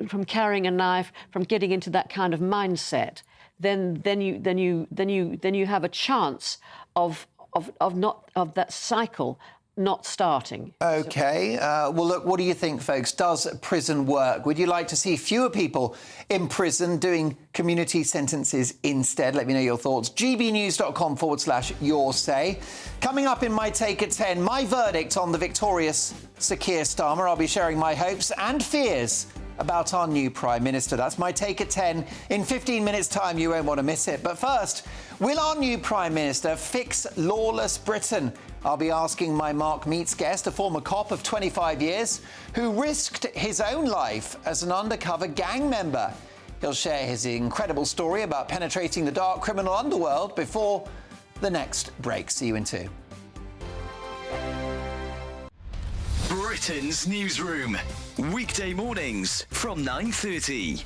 from carrying a knife, from getting into that kind of mindset, then you have a chance of that cycle not starting. OK. Well, look, what do you think, folks? Does prison work? Would you like to see fewer people in prison doing community sentences instead? Let me know your thoughts. gbnews.com/your say. Coming up in my take at 10, my verdict on the victorious Sir Keir Starmer. I'll be sharing my hopes and fears about our new Prime Minister. That's my take at 10. In 15 minutes' time, you won't want to miss it. But first, will our new Prime Minister fix lawless Britain? I'll be asking my Mark Meets guest, a former cop of 25 years, who risked his own life as an undercover gang member. He'll share his incredible story about penetrating the dark criminal underworld before the next break. See you in 2. Britain's newsroom. Weekday mornings from 9:30.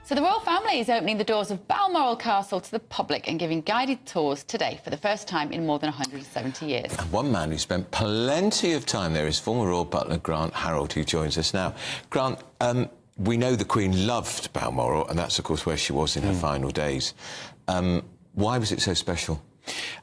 So the royal family is opening the doors of Balmoral Castle to the public and giving guided tours today for the first time in more than 170 years. And one man who spent plenty of time there is former royal butler Grant Harold, who joins us now. Grant, we know the Queen loved Balmoral, and that's, of course, where she was in her final days. Why was it so special?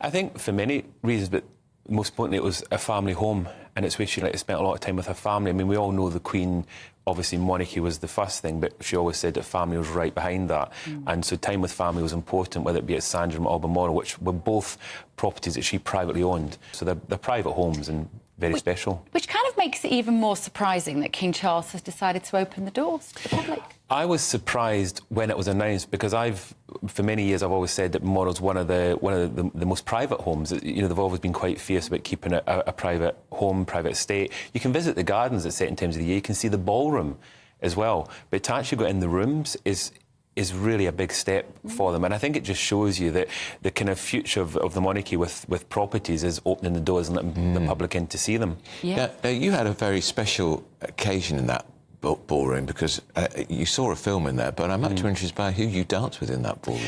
I think for many reasons, but most importantly, it was a family home, and it's where she spent a lot of time with her family. I mean, we all know the Queen, obviously monarchy was the first thing, but she always said that family was right behind that. And so time with family was important, whether it be at Sandringham or Balmoral, which were both properties that she privately owned. So they're private homes and very special. Which kind of What makes it even more surprising that King Charles has decided to open the doors to the public? I was surprised when it was announced because for many years, I've always said that Balmoral's one of the most private homes. You know, they've always been quite fierce about keeping a private home, private estate. You can visit the gardens at certain times of the year. You can see the ballroom as well. But to actually go in the rooms is really a big step for them. And I think it just shows you that the kind of future of the monarchy with properties is opening the doors and letting the public in to see them. Yeah. Now, you had a very special occasion in that ballroom because you saw a film in there, but I'm actually interested by who you danced with in that ballroom.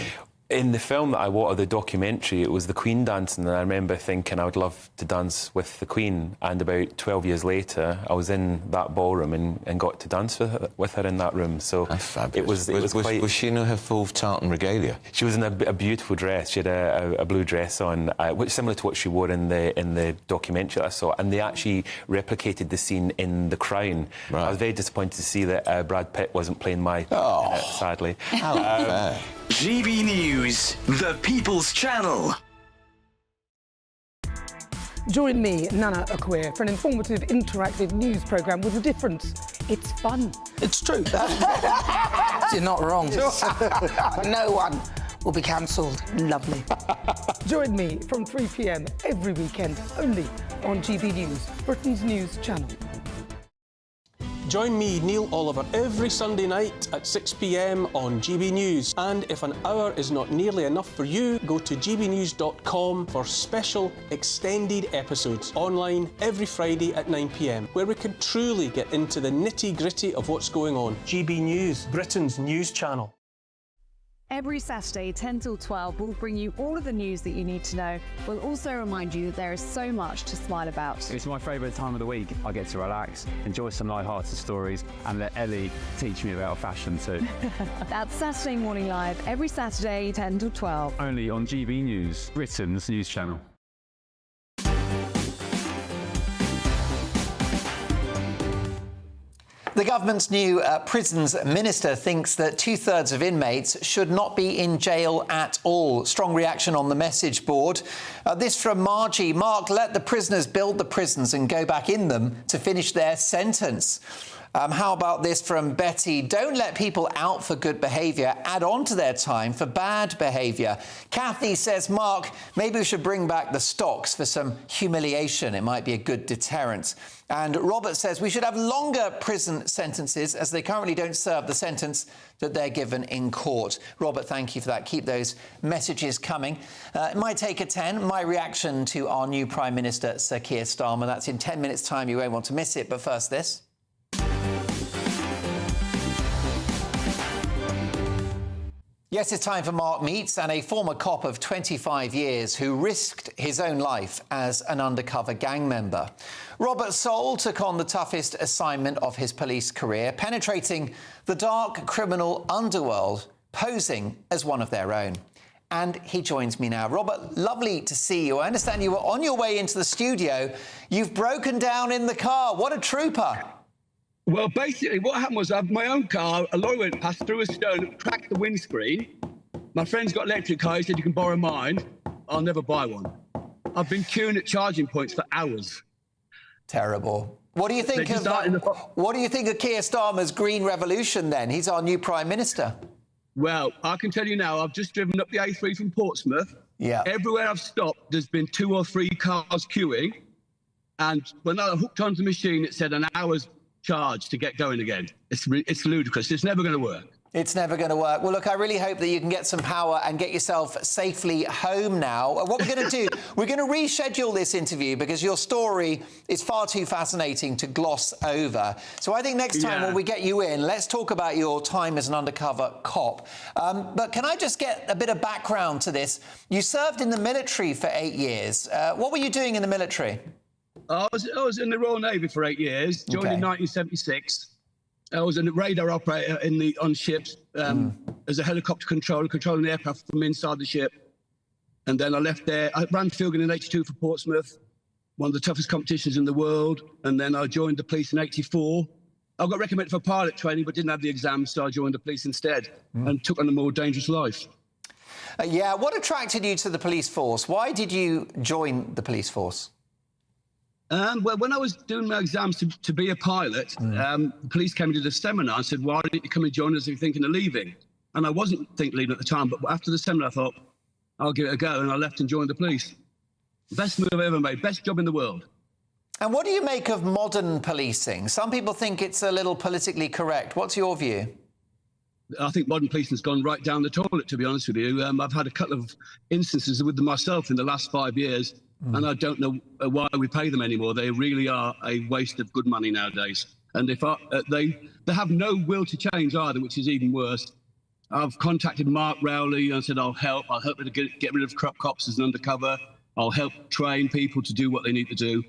In the film that I watched, the documentary, it was the Queen dancing, and I remember thinking I would love to dance with the Queen. And about 12 years later, I was in that ballroom and got to dance with her in that room. So that's fabulous. Was she in her full tartan regalia? She was in a beautiful dress. She had a blue dress on, which is similar to what she wore in the documentary that I saw. And they actually replicated the scene in The Crown. Right. I was very disappointed to see that Brad Pitt wasn't playing my sadly. How unfair. GB News, the People's Channel. Join me, Nana Akwe, for an informative, interactive news programme with a difference. It's fun. It's true. You're not wrong. No one will be cancelled. Lovely. Join me from 3 p.m. every weekend, only on GB News, Britain's news channel. Join me, Neil Oliver, every Sunday night at 6 p.m. on GB News. And if an hour is not nearly enough for you, go to gbnews.com for special extended episodes online every Friday at 9 p.m, where we can truly get into the nitty-gritty of what's going on. GB News, Britain's news channel. Every Saturday, 10 till 12, we'll bring you all of the news that you need to know. We'll also remind you that there is so much to smile about. It's my favourite time of the week. I get to relax, enjoy some light-hearted stories, and let Ellie teach me about fashion too. That's Saturday Morning Live, every Saturday, 10 till 12. Only on GB News, Britain's news channel. The government's new prisons minister thinks that 2/3 of inmates should not be in jail at all. Strong reaction on the message board. This from Margie. Mark, let the prisoners build the prisons and go back in them to finish their sentence. How about this from Betty? Don't let people out for good behaviour add on to their time for bad behaviour. Kathy says, Mark, maybe we should bring back the stocks for some humiliation. It might be a good deterrent. And Robert says we should have longer prison sentences as they currently don't serve the sentence that they're given in court. Robert, thank you for that. Keep those messages coming. It might take a 10. My reaction to our new Prime Minister, Sir Keir Starmer. That's in 10 minutes' time. You won't want to miss it. But first, this. Yes, it's time for Mark Meets, and a former cop of 25 years who risked his own life as an undercover gang member. Robert Soul took on the toughest assignment of his police career, penetrating the dark criminal underworld, posing as one of their own. And he joins me now. Robert, lovely to see you. I understand you were on your way into the studio. You've broken down in the car. What a trooper. Well, basically, what happened was I had my own car. A lorry went past, threw a stone, cracked the windscreen. My friend's got an electric car. He said, you can borrow mine. I'll never buy one. I've been queuing at charging points for hours. Terrible. What do you think of what do you think of Keir Starmer's Green Revolution, then? He's our new Prime Minister. Well, I can tell you now, I've just driven up the A3 from Portsmouth. Yeah. Everywhere I've stopped, there's been 2 or 3 cars queuing. And when I hooked onto the machine, it said an hour's charge to get going again. It's ludicrous. It's never going to work. It's never going to work. Well, look, I really hope that you can get some power and get yourself safely home now. What we're going to do, we're going to reschedule this interview because your story is far too fascinating to gloss over. So I think next time when we get you in, let's talk about your time as an undercover cop. But can I just get a bit of background to this? You served in the military for 8 years. What were you doing in the military? I was in the Royal Navy for 8 years, joined in 1976. I was a radar operator on ships as a helicopter controller, controlling the aircraft from inside the ship. And then I left there. I ran fielding in 82 for Portsmouth, one of the toughest competitions in the world. And then I joined the police in 84. I got recommended for pilot training, but didn't have the exam, so I joined the police instead and took on a more dangerous life. What attracted you to the police force? Why did you join the police force? Well, when I was doing my exams to be a pilot, the police came to the seminar and said, why didn't you come and join us if you're thinking of leaving? And I wasn't thinking of leaving at the time, but after the seminar, I thought, I'll give it a go. And I left and joined the police. Best move I've ever made, best job in the world. And what do you make of modern policing? Some people think it's a little politically correct. What's your view? I think modern policing's gone right down the toilet, to be honest with you. I've had a couple of instances with them myself in the last 5 years, and I don't know why we pay them anymore. They really are a waste of good money nowadays. And if they have no will to change either, which is even worse. I've contacted Mark Rowley and said, I'll help to get rid of corrupt cops as an undercover. I'll help train people to do what they need to do.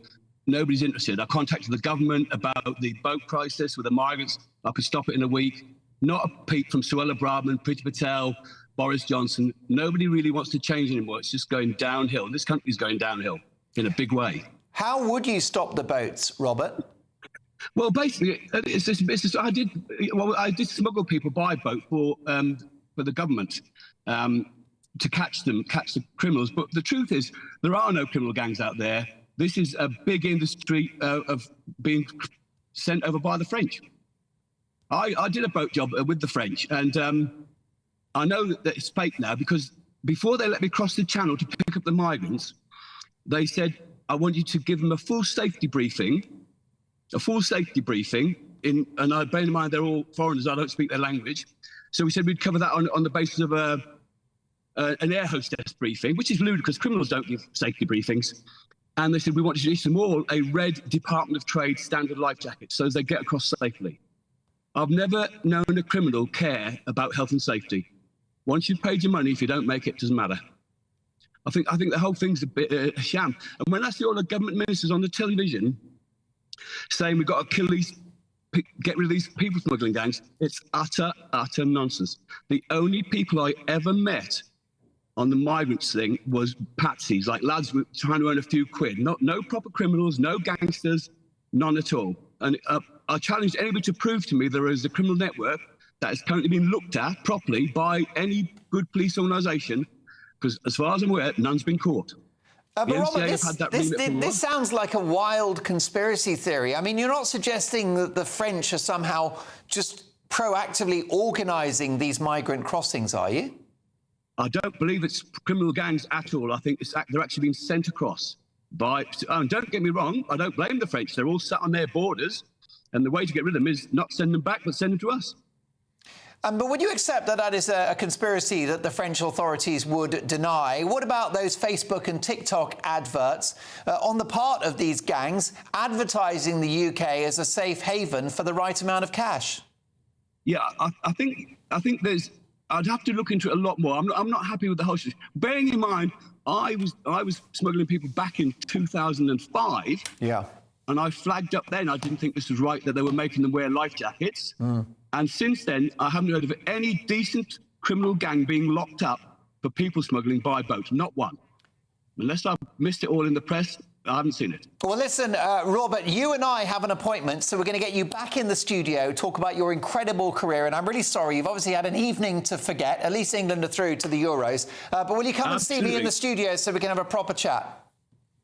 Nobody's interested. I contacted the government about the boat crisis with the migrants. I could stop it in a week. Not a peep from Suella Braverman, Priti Patel, Boris Johnson. Nobody really wants to change anymore. It's just going downhill. This country's going downhill in a big way. How would you stop the boats, Robert? Well, basically, I did smuggle people by boat for the government to catch the criminals. But the truth is, there are no criminal gangs out there. This is a big industry of being sent over by the French. I did a boat job with the French, and I know that it's fake now because before they let me cross the channel to pick up the migrants, they said, I want you to give them a full safety briefing. And I bear in mind they're all foreigners, I don't speak their language. So we said we'd cover that on the basis of an air hostess briefing, which is ludicrous. Criminals don't give safety briefings. And they said we want you to issue them all a red Department of Trade standard life jacket so they get across safely. I've never known a criminal care about health and safety. Once you've paid your money, if you don't make it, it doesn't matter. I think the whole thing's a bit a sham. And when I see all the government ministers on the television saying we've got to get rid of these people smuggling gangs, it's utter nonsense. The only people I ever met on the migrants thing was patsies, like lads trying to earn a few quid. No proper criminals, no gangsters, none at all. And I challenge anybody to prove to me there is a criminal network that is currently being looked at properly by any good police organisation, because as far as I'm aware, none's been caught. But Robert, this sounds like a wild conspiracy theory. I mean, you're not suggesting that the French are somehow just proactively organising these migrant crossings, are you? I don't believe it's criminal gangs at all. I think they're actually being sent across by... don't get me wrong, I don't blame the French. They're all sat on their borders, and the way to get rid of them is not send them back, but send them to us. But would you accept that is a conspiracy that the French authorities would deny? What about those Facebook and TikTok adverts on the part of these gangs advertising the UK as a safe haven for the right amount of cash? Yeah, I think there's... I'd have to look into it a lot more. I'm not happy with the whole situation. Bearing in mind, I was smuggling people back in 2005. Yeah. And I flagged up then. I didn't think this was right that they were making them wear life jackets. And since then, I haven't heard of any decent criminal gang being locked up for people smuggling by boat. Not one. Unless I've missed it all in the press, I haven't seen it. Well, listen, Robert, you and I have an appointment, so we're going to get you back in the studio, talk about your incredible career. And I'm really sorry, you've obviously had an evening to forget. At least England are through to the Euros. But will you come and see me in the studio so we can have a proper chat?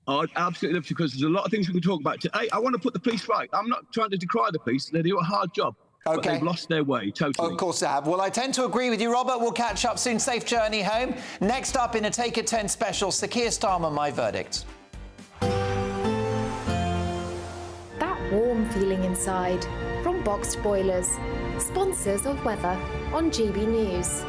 I'd absolutely love to, because there's a lot of things we can talk about. Hey, I want to put the police right. I'm not trying to decry the police. They do a hard job. OK. But they've lost their way, totally. Of course they have. Well, I tend to agree with you, Robert. We'll catch up soon. Safe journey home. Next up in a Take It 10 special, Sir Keir Starmer, My Verdict. That warm feeling inside from Boxed Boilers, sponsors of weather on GB News.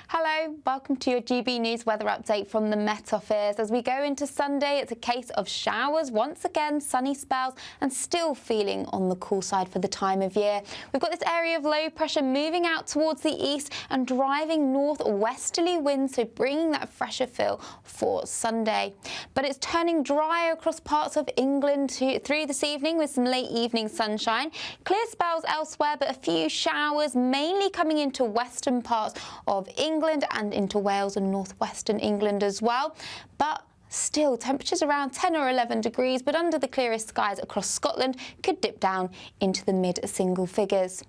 Hello, welcome to your GB News weather update from the Met Office. As we go into Sunday, it's a case of showers, once again sunny spells, and still feeling on the cool side for the time of year. We've got this area of low pressure moving out towards the east and driving northwesterly winds, so bringing that fresher feel for Sunday. But it's turning dry across parts of England through this evening with some late evening sunshine. Clear spells elsewhere, but a few showers mainly coming into western parts of England and into Wales and northwestern England as well. But still, temperatures around 10 or 11 degrees, but under the clearest skies across Scotland could dip down into the mid-single figures.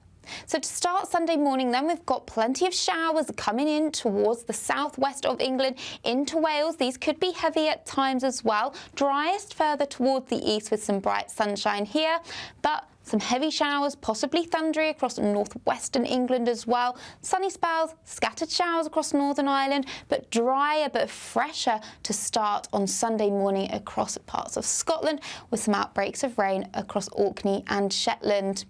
So to start Sunday morning then, we've got plenty of showers coming in towards the southwest of England into Wales. These could be heavy at times as well. Driest further towards the east with some bright sunshine here, but some heavy showers, possibly thundery across northwestern England as well. Sunny spells, scattered showers across Northern Ireland, but drier but fresher to start on Sunday morning across parts of Scotland, with some outbreaks of rain across Orkney and Shetland.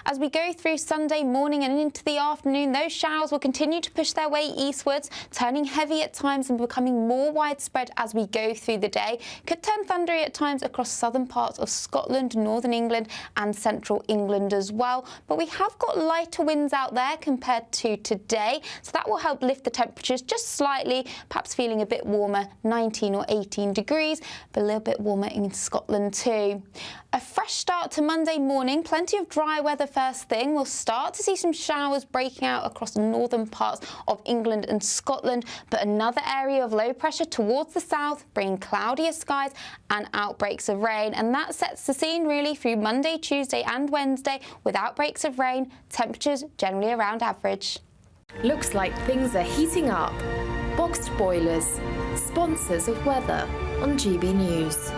As we go through Sunday morning and into the afternoon, those showers will continue to push their way eastwards, turning heavy at times and becoming more widespread as we go through the day. Could turn thundery at times across southern parts of Scotland, northern England and central England as well. But we have got lighter winds out there compared to today, so that will help lift the temperatures just slightly, perhaps feeling a bit warmer, 19 or 18 degrees, but a little bit warmer in Scotland too. A fresh start to Monday morning, plenty of dry weather first thing. We'll start to see some showers breaking out across the northern parts of England and Scotland, but another area of low pressure towards the south, bringing cloudier skies and outbreaks of rain. And that sets the scene really through Monday, Tuesday and Wednesday with outbreaks of rain, temperatures generally around average. Looks like things are heating up. Boxed boilers, sponsors of weather on GB News.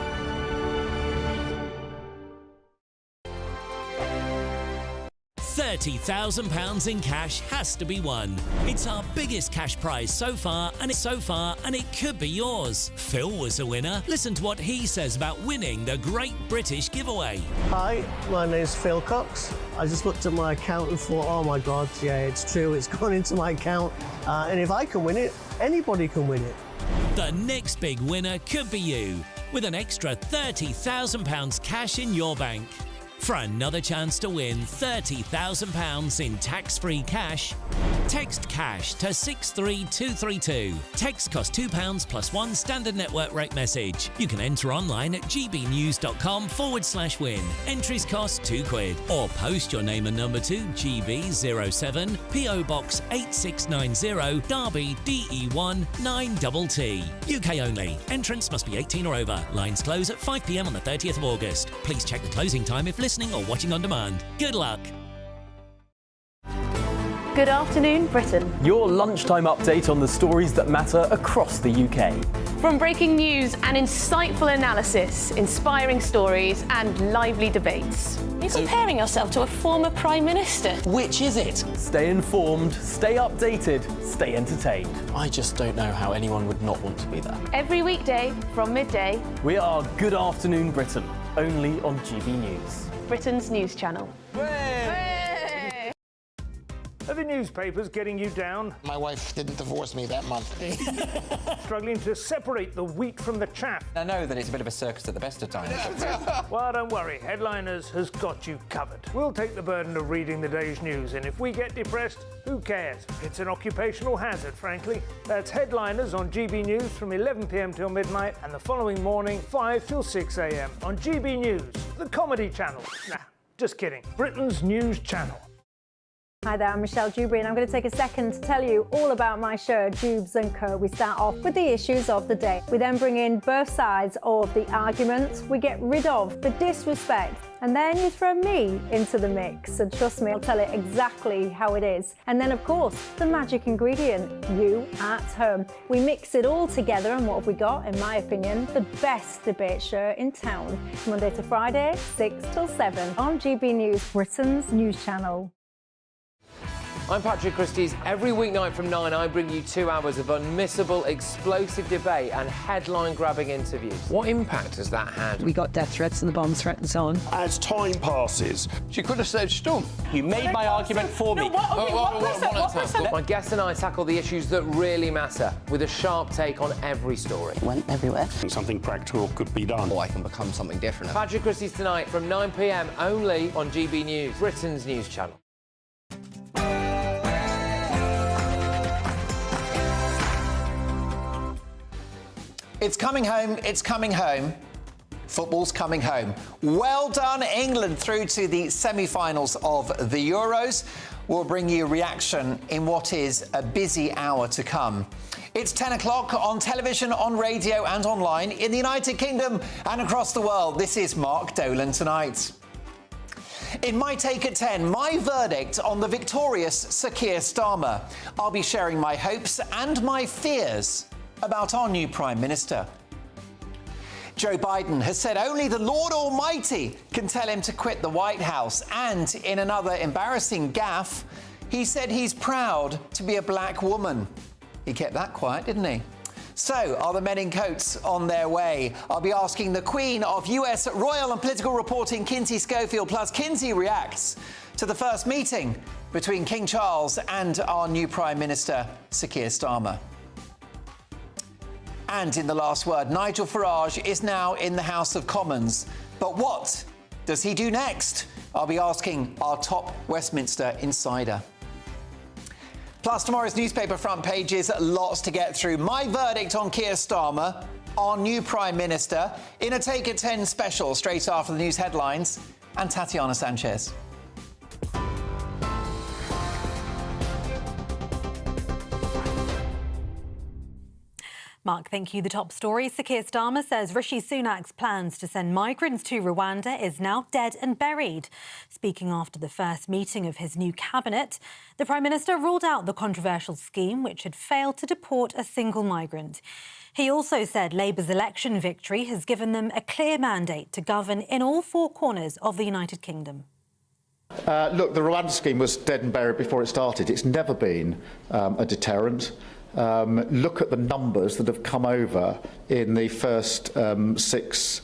£30,000 in cash has to be won. It's our biggest cash prize so far, and it could be yours. Phil was a winner. Listen to what he says about winning the Great British Giveaway. Hi, my name's Phil Cox. I just looked at my account and thought, oh my God, yeah, it's true, it's gone into my account. And if I can win it, anybody can win it. The next big winner could be you, with an extra £30,000 cash in your bank. For another chance to win £30,000 in tax-free cash, text CASH to 63232. Text costs £2 plus one standard network rate message. You can enter online at gbnews.com/win. Entries cost £2. Or post your name and number to GB07 PO Box 8690 Derby DE1 9TT. UK only. Entrants must be 18 or over. Lines close at 5 p.m. on the 30th of August. Please check the closing time if listening or watching on demand. Good luck. Good afternoon, Britain. Your lunchtime update on the stories that matter across the UK. From breaking news and insightful analysis, inspiring stories and lively debates. You're comparing yourself to a former Prime Minister. Which is it? Stay informed, stay updated, stay entertained. I just don't know how anyone would not want to be there. Every weekday from midday. We are Good Afternoon Britain, only on GB News. Britain's news channel. Are the newspapers getting you down? My wife didn't divorce me that month. Struggling to separate the wheat from the chaff? I know that it's a bit of a circus at the best of times. Well, don't worry. Headliners has got you covered. We'll take the burden of reading the day's news, and if we get depressed, who cares? It's an occupational hazard, frankly. That's Headliners on GB News from 11 p.m. till midnight, and the following morning, 5 till 6 a.m. on GB News, the comedy channel. Nah, just kidding. Britain's news channel. Hi there, I'm Michelle Dewberry, and I'm going to take a second to tell you all about my show, Jubes & Co. We start off with the issues of the day. We then bring in both sides of the argument. We get rid of the disrespect. And then you throw me into the mix. And trust me, I'll tell it exactly how it is. And then, of course, the magic ingredient, you at home. We mix it all together, and what have we got? In my opinion, the best debate show in town. Monday to Friday, 6 till 7 on GB News, Britain's news channel. I'm Patrick Christie's. Every weeknight from 9, I bring you 2 hours of unmissable, explosive debate and headline-grabbing interviews. What impact has that had? We got death threats and the bomb threat and so on. As time passes, She could have saved Storm. You made my argument for me. My guests and I tackle the issues that really matter with a sharp take on every story. went everywhere. Something practical could be done. Or I can become something different. Patrick Christie's tonight from 9 p.m. only on GB News, Britain's news channel. It's coming home, it's coming home. Football's coming home. Well done, England, through to the semi-finals of the Euros. We'll bring you a reaction in what is a busy hour to come. It's 10 o'clock on television, on radio and online in the United Kingdom and across the world. This is Mark Dolan Tonight. In my take at 10, my verdict on the victorious Sir Keir Starmer. I'll be sharing my hopes and my fears about our new Prime Minister. Joe Biden has said only the Lord Almighty can tell him to quit the White House. And in another embarrassing gaffe, he said he's proud to be a black woman. He kept that quiet, didn't he? So, are the men in coats on their way? I'll be asking the Queen of US Royal and Political Reporting, Kinsey Schofield, plus Kinsey reacts to the first meeting between King Charles and our new Prime Minister, Sir Keir Starmer. And in the last word, Nigel Farage is now in the House of Commons. But what does he do next? I'll be asking our top Westminster insider. Plus, tomorrow's newspaper front pages, lots to get through. My verdict on Keir Starmer, our new Prime Minister, in a Take at 10 special straight after the news headlines, and Tatiana Sanchez. Mark, thank you. The top story. Sir Keir Starmer says Rishi Sunak's plans to send migrants to Rwanda is now dead and buried. Speaking after the first meeting of his new cabinet, the Prime Minister ruled out the controversial scheme which had failed to deport a single migrant. He also said Labour's election victory has given them a clear mandate to govern in all four corners of the United Kingdom. Look, the Rwanda scheme was dead and buried before it started. It's never been a deterrent. Look at the numbers that have come over in the first 6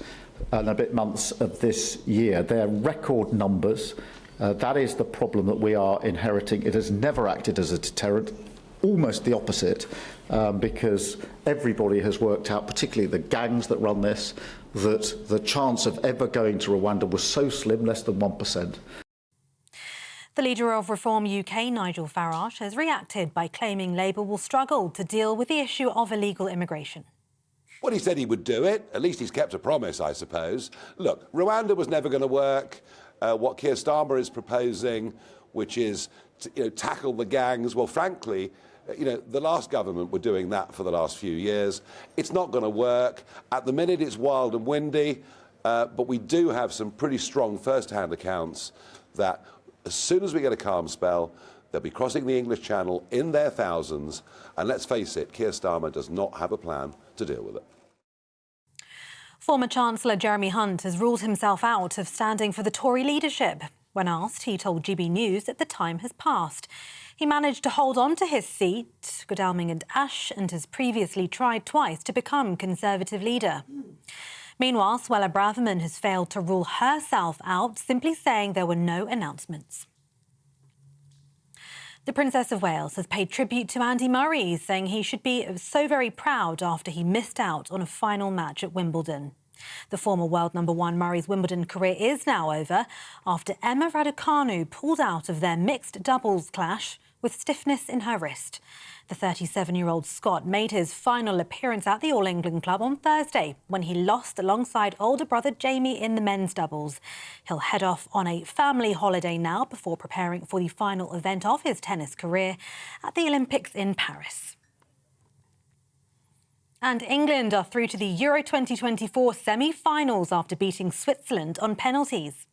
and a bit months of this year. They're record numbers. That is the problem that we are inheriting. It has never acted as a deterrent, almost the opposite, because everybody has worked out, particularly the gangs that run this, that the chance of ever going to Rwanda was so slim, less than 1%. The leader of Reform UK, Nigel Farage, has reacted by claiming Labour will struggle to deal with the issue of illegal immigration. Well, he said he would do it. At least he's kept a promise, I suppose. Look, Rwanda was never going to work. What Keir Starmer is proposing, which is to, tackle the gangs, well, frankly, the last government were doing that for the last few years. It's not going to work. At the minute, it's wild and windy, but we do have some pretty strong first-hand accounts that as soon as we get a calm spell, they'll be crossing the English Channel in their thousands. And let's face it, Keir Starmer does not have a plan to deal with it. Former Chancellor Jeremy Hunt has ruled himself out of standing for the Tory leadership. When asked, he told GB News that the time has passed. He managed to hold on to his seat, Godalming and Ash, and has previously tried twice to become Conservative leader. Meanwhile, Suella Braverman has failed to rule herself out, simply saying there were no announcements. The Princess of Wales has paid tribute to Andy Murray, saying he should be so very proud after he missed out on a final match at Wimbledon. The former world #1 Murray's Wimbledon career is now over after Emma Raducanu pulled out of their mixed doubles clash with stiffness in her wrist. The 37-year-old Scot made his final appearance at the All England Club on Thursday when he lost alongside older brother Jamie in the men's doubles. He'll head off on a family holiday now before preparing for the final event of his tennis career at the Olympics in Paris. And England are through to the Euro 2024 semi-finals after beating Switzerland on penalties.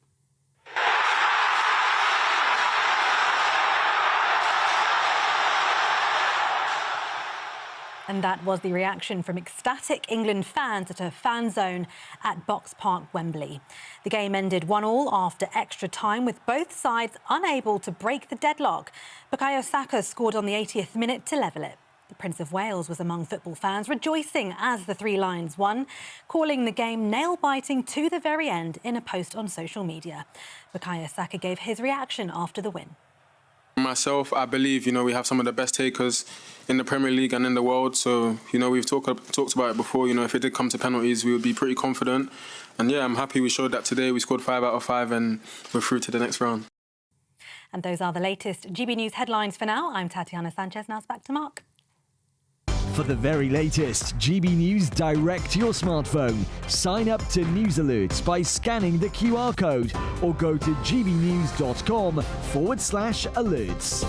And that was the reaction from ecstatic England fans at a fan zone at Box Park, Wembley. The game ended 1-1 after extra time, with both sides unable to break the deadlock. Bukayo Saka scored on the 80th minute to level it. The Prince of Wales was among football fans rejoicing as the Three Lions won, calling the game nail-biting to the very end in a post on social media. Bukayo Saka gave his reaction after the win. Myself, I believe, we have some of the best takers in the Premier League and in the world. So, we've talked about it before. If it did come to penalties, we would be pretty confident. And yeah, I'm happy we showed that today. We scored 5 out of 5 and we're through to the next round. And those are the latest GB News headlines for now. I'm Tatiana Sanchez. Now it's back to Mark. For the very latest GB News direct to your smartphone, sign up to News Alerts by scanning the QR code or go to gbnews.com/alerts.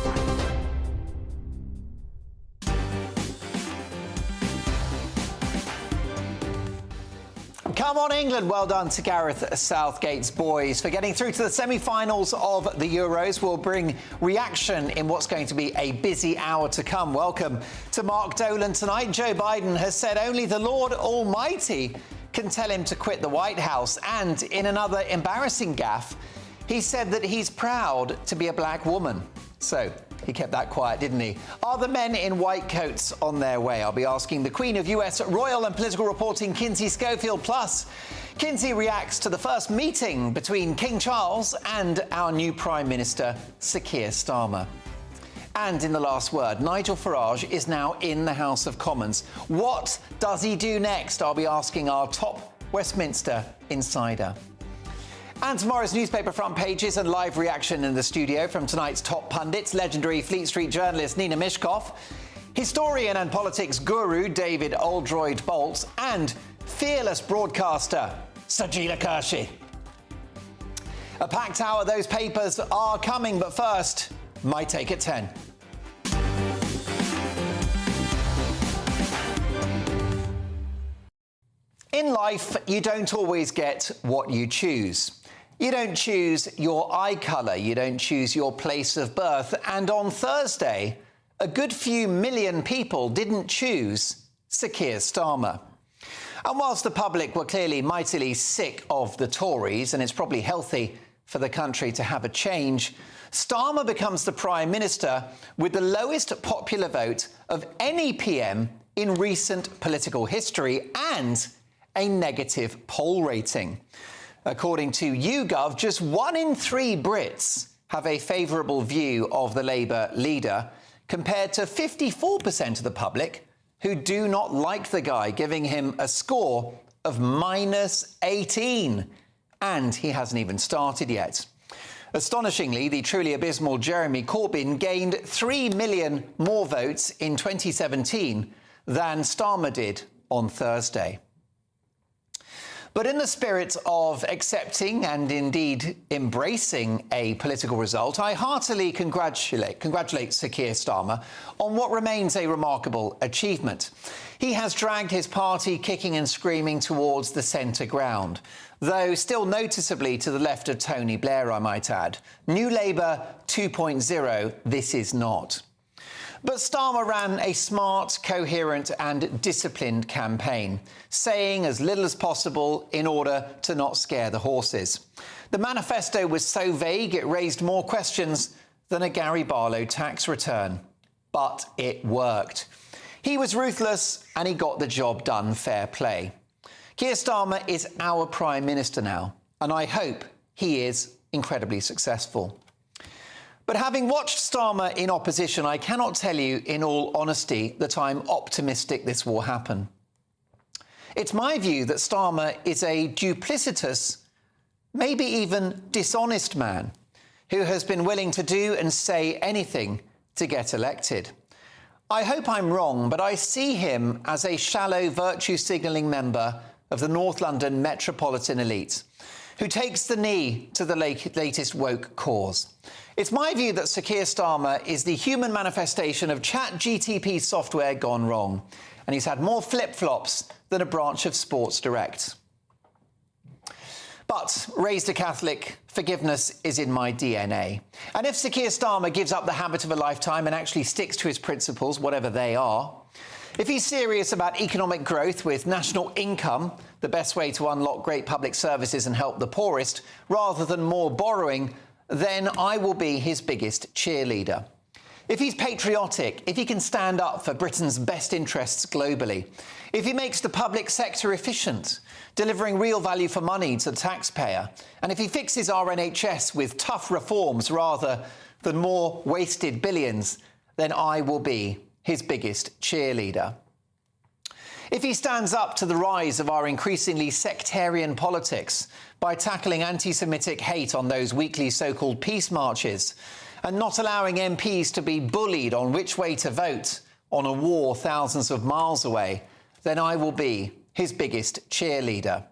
Come on, England. Well done to Gareth Southgate's boys for getting through to the semi-finals of the Euros. We'll bring reaction in what's going to be a busy hour to come. Welcome to Mark Dolan tonight. Joe Biden has said only the Lord Almighty can tell him to quit the White House. And in another embarrassing gaffe, he said that he's proud to be a black woman. So he kept that quiet, didn't he? Are the men in white coats on their way? I'll be asking the Queen of US Royal and Political Reporting, Kinsey Schofield. Plus, Kinsey reacts to the first meeting between King Charles and our new Prime Minister, Sir Keir Starmer. And in the last word, Nigel Farage is now in the House of Commons. What does he do next? I'll be asking our top Westminster insider. And tomorrow's newspaper front pages and live reaction in the studio from tonight's top pundits, legendary Fleet Street journalist Nina Mishkov, historian and politics guru David Oldroyd-Bolt, and fearless broadcaster Sajila Kershi. A packed hour, those papers are coming, but first, my take at 10. In life, you don't always get what you choose. You don't choose your eye colour, you don't choose your place of birth, and on Thursday, a good few million people didn't choose Sir Keir Starmer. And whilst the public were clearly mightily sick of the Tories, and it's probably healthy for the country to have a change, Starmer becomes the Prime Minister with the lowest popular vote of any PM in recent political history and a negative poll rating. According to YouGov, just 1 in 3 Brits have a favourable view of the Labour leader, compared to 54% of the public who do not like the guy, giving him a score of -18. And he hasn't even started yet. Astonishingly, the truly abysmal Jeremy Corbyn gained 3 million more votes in 2017 than Starmer did on Thursday. But in the spirit of accepting and indeed embracing a political result, I heartily congratulate Sir Keir Starmer on what remains a remarkable achievement. He has dragged his party kicking and screaming towards the centre ground, though still noticeably to the left of Tony Blair, I might add. New Labour 2.0, this is not. But Starmer ran a smart, coherent and disciplined campaign, saying as little as possible in order to not scare the horses. The manifesto was so vague it raised more questions than a Gary Barlow tax return. But it worked. He was ruthless and he got the job done, fair play. Keir Starmer is our Prime Minister now, and I hope he is incredibly successful. But having watched Starmer in opposition, I cannot tell you in all honesty that I'm optimistic this will happen. It's my view that Starmer is a duplicitous, maybe even dishonest man who has been willing to do and say anything to get elected. I hope I'm wrong, but I see him as a shallow virtue-signalling member of the North London metropolitan elite who takes the knee to the latest woke cause. It's my view that Sir Keir Starmer is the human manifestation of ChatGTP software gone wrong, and he's had more flip-flops than a branch of Sports Direct. But, raised a Catholic, forgiveness is in my DNA. And if Sir Keir Starmer gives up the habit of a lifetime and actually sticks to his principles, whatever they are, if he's serious about economic growth with national income, the best way to unlock great public services and help the poorest, rather than more borrowing, then I will be his biggest cheerleader. If he's patriotic, if he can stand up for Britain's best interests globally, if he makes the public sector efficient, delivering real value for money to the taxpayer, and if he fixes our NHS with tough reforms rather than more wasted billions, then I will be his biggest cheerleader. If he stands up to the rise of our increasingly sectarian politics by tackling anti-Semitic hate on those weekly so-called peace marches and not allowing MPs to be bullied on which way to vote on a war thousands of miles away, then I will be his biggest cheerleader.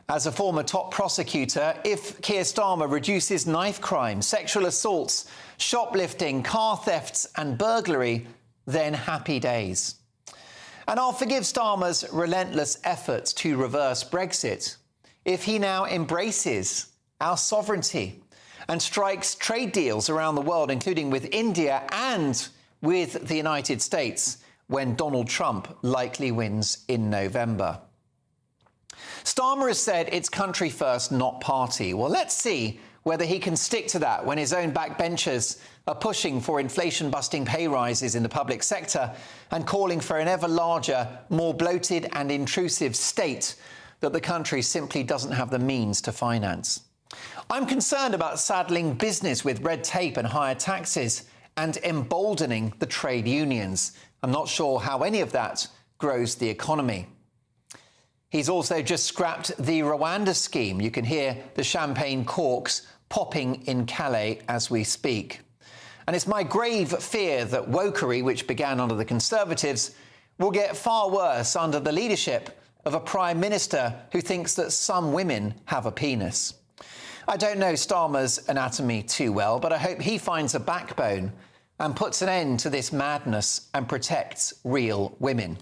As a former top prosecutor, if Keir Starmer reduces knife crime, sexual assaults, shoplifting, car thefts and burglary, then happy days. And I'll forgive Starmer's relentless efforts to reverse Brexit if he now embraces our sovereignty and strikes trade deals around the world, including with India and with the United States, when Donald Trump likely wins in November. Starmer has said it's country first, not party. Well, let's see whether he can stick to that when his own backbenchers are pushing for inflation-busting pay rises in the public sector and calling for an ever larger, more bloated and intrusive state that the country simply doesn't have the means to finance. I'm concerned about saddling business with red tape and higher taxes and emboldening the trade unions. I'm not sure how any of that grows the economy. He's also just scrapped the Rwanda scheme. You can hear the champagne corks popping in Calais as we speak. And it's my grave fear that wokery, which began under the Conservatives, will get far worse under the leadership of a Prime Minister who thinks that some women have a penis. I don't know Starmer's anatomy too well, but I hope he finds a backbone and puts an end to this madness and protects real women.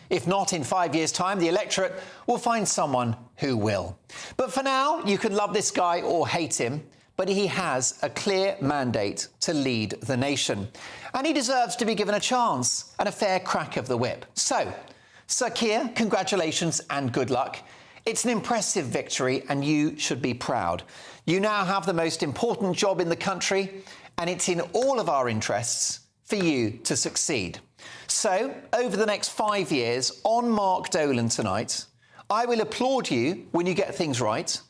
If not, in 5 years' time, the electorate will find someone who will. But for now, you can love this guy or hate him, but he has a clear mandate to lead the nation. And he deserves to be given a chance and a fair crack of the whip. So, Sir Keir, congratulations and good luck. It's an impressive victory and you should be proud. You now have the most important job in the country, and it's in all of our interests for you to succeed. So, over the next 5 years, on Mark Dolan tonight, I will applaud you when you get things right,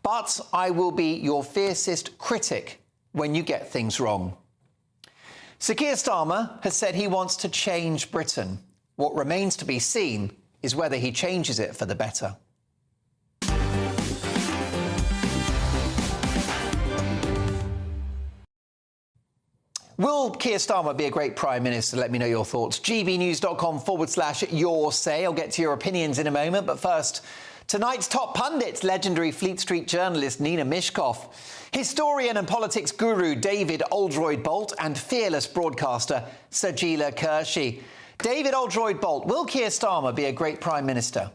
but I will be your fiercest critic when you get things wrong. Sir Keir Starmer has said he wants to change Britain. What remains to be seen is whether he changes it for the better. Will Keir Starmer be a great Prime Minister? Let me know your thoughts. gbnews.com/your say. I'll get to your opinions in a moment. But first, tonight's top pundit, legendary Fleet Street journalist Nina Mishkov, historian and politics guru David Oldroyd-Bolt, and fearless broadcaster Sajila Kershi. David Oldroyd-Bolt, will Keir Starmer be a great Prime Minister?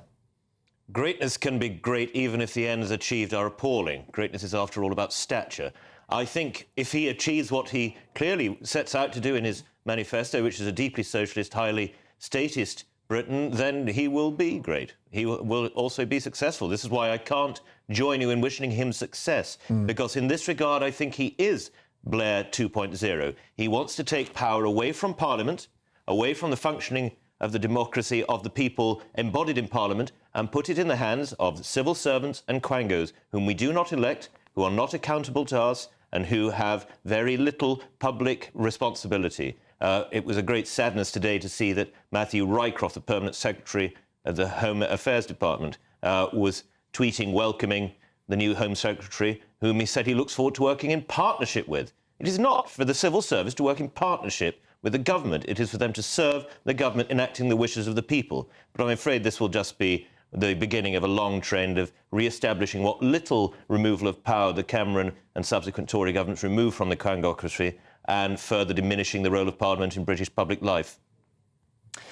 Greatness can be great even if the ends achieved are appalling. Greatness is, after all, about stature. I think if he achieves what he clearly sets out to do in his manifesto, which is a deeply socialist, highly statist Britain, then he will be great. He will also be successful. This is why I can't join you in wishing him success, because in this regard, I think he is Blair 2.0. He wants to take power away from Parliament, away from the functioning of the democracy of the people embodied in Parliament, and put it in the hands of civil servants and quangos, whom we do not elect, who are not accountable to us, and who have very little public responsibility. It was a great sadness today to see that Matthew Rycroft, the Permanent Secretary of the Home Affairs Department, was tweeting welcoming the new Home Secretary, whom he said he looks forward to working in partnership with. It is not for the civil service to work in partnership with the government. It is for them to serve the government enacting the wishes of the people. But I'm afraid this will just be the beginning of a long trend of re-establishing what little removal of power the Cameron and subsequent Tory governments removed from the quangocracy, and further diminishing the role of Parliament in British public life.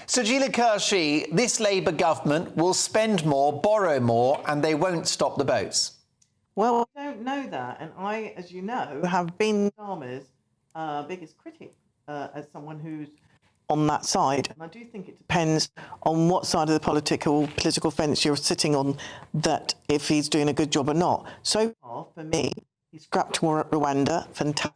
Sajila Kershi, this Labour government will spend more, borrow more, and they won't stop the boats. Well, I don't know that, and I, as you know, have been Starmer's biggest critic as someone who's on that side. And I do think it depends on what side of the political fence you're sitting on, that if he's doing a good job or not. So far, for me, he's scrapped Rwanda, fantastic.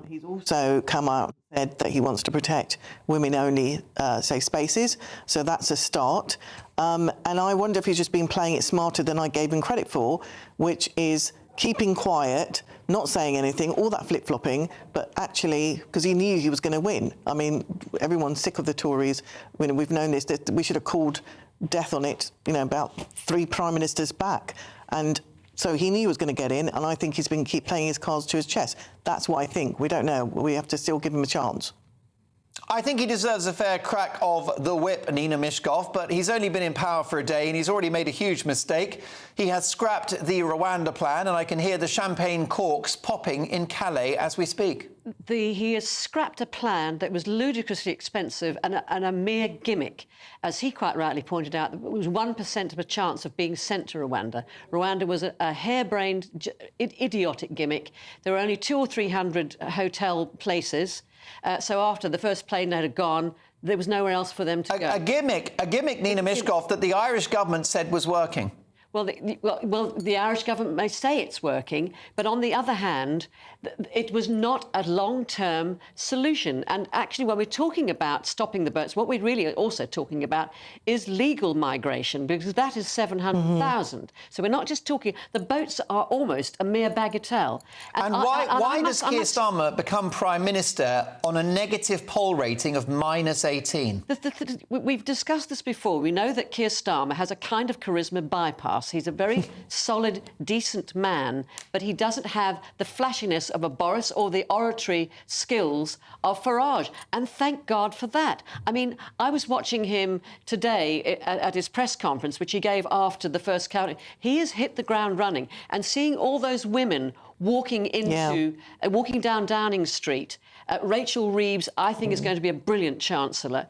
He's also come out and said that he wants to protect women-only safe spaces, so that's a start. And I wonder if he's just been playing it smarter than I gave him credit for, which is keeping quiet, not saying anything, all that flip-flopping, but actually, because he knew he was going to win. I mean, everyone's sick of the Tories. I mean, we've known this, that we should have called death on it, you know, about 3 prime ministers back. And so he knew he was going to get in, and I think he's been keep playing his cards to his chest. That's what I think. We don't know. We have to still give him a chance. I think he deserves a fair crack of the whip, Nina Mishkov, but he's only been in power for a day and he's already made a huge mistake. He has scrapped the Rwanda plan, and I can hear the champagne corks popping in Calais as we speak. he has scrapped a plan that was ludicrously expensive and a mere gimmick. As he quite rightly pointed out, it was 1% of a chance of being sent to Rwanda. Rwanda was a harebrained, idiotic gimmick. There were only 200 or 300 hotel places. So after the first plane had gone, there was nowhere else for them to go. A gimmick, Nina Mishkov, that the Irish government said was working. Well, the Irish government may say it's working, but on the other hand, it was not a long-term solution. And actually, when we're talking about stopping the boats, what we're really also talking about is legal migration, because that is 700,000. So we're not just talking... The boats are almost a mere bagatelle. And why does Keir Starmer become Prime Minister on a negative poll rating of -18? We've discussed this before. We know that Keir Starmer has a kind of charisma bypass. He's a very solid, decent man, but he doesn't have the flashiness of a Boris or the oratory skills of Farage. And thank God for that. I mean, I was watching him today at his press conference, which he gave after the first counting. He has hit the ground running. And seeing all those women walking down Downing Street, Rachel Reeves, I think, is going to be a brilliant Chancellor,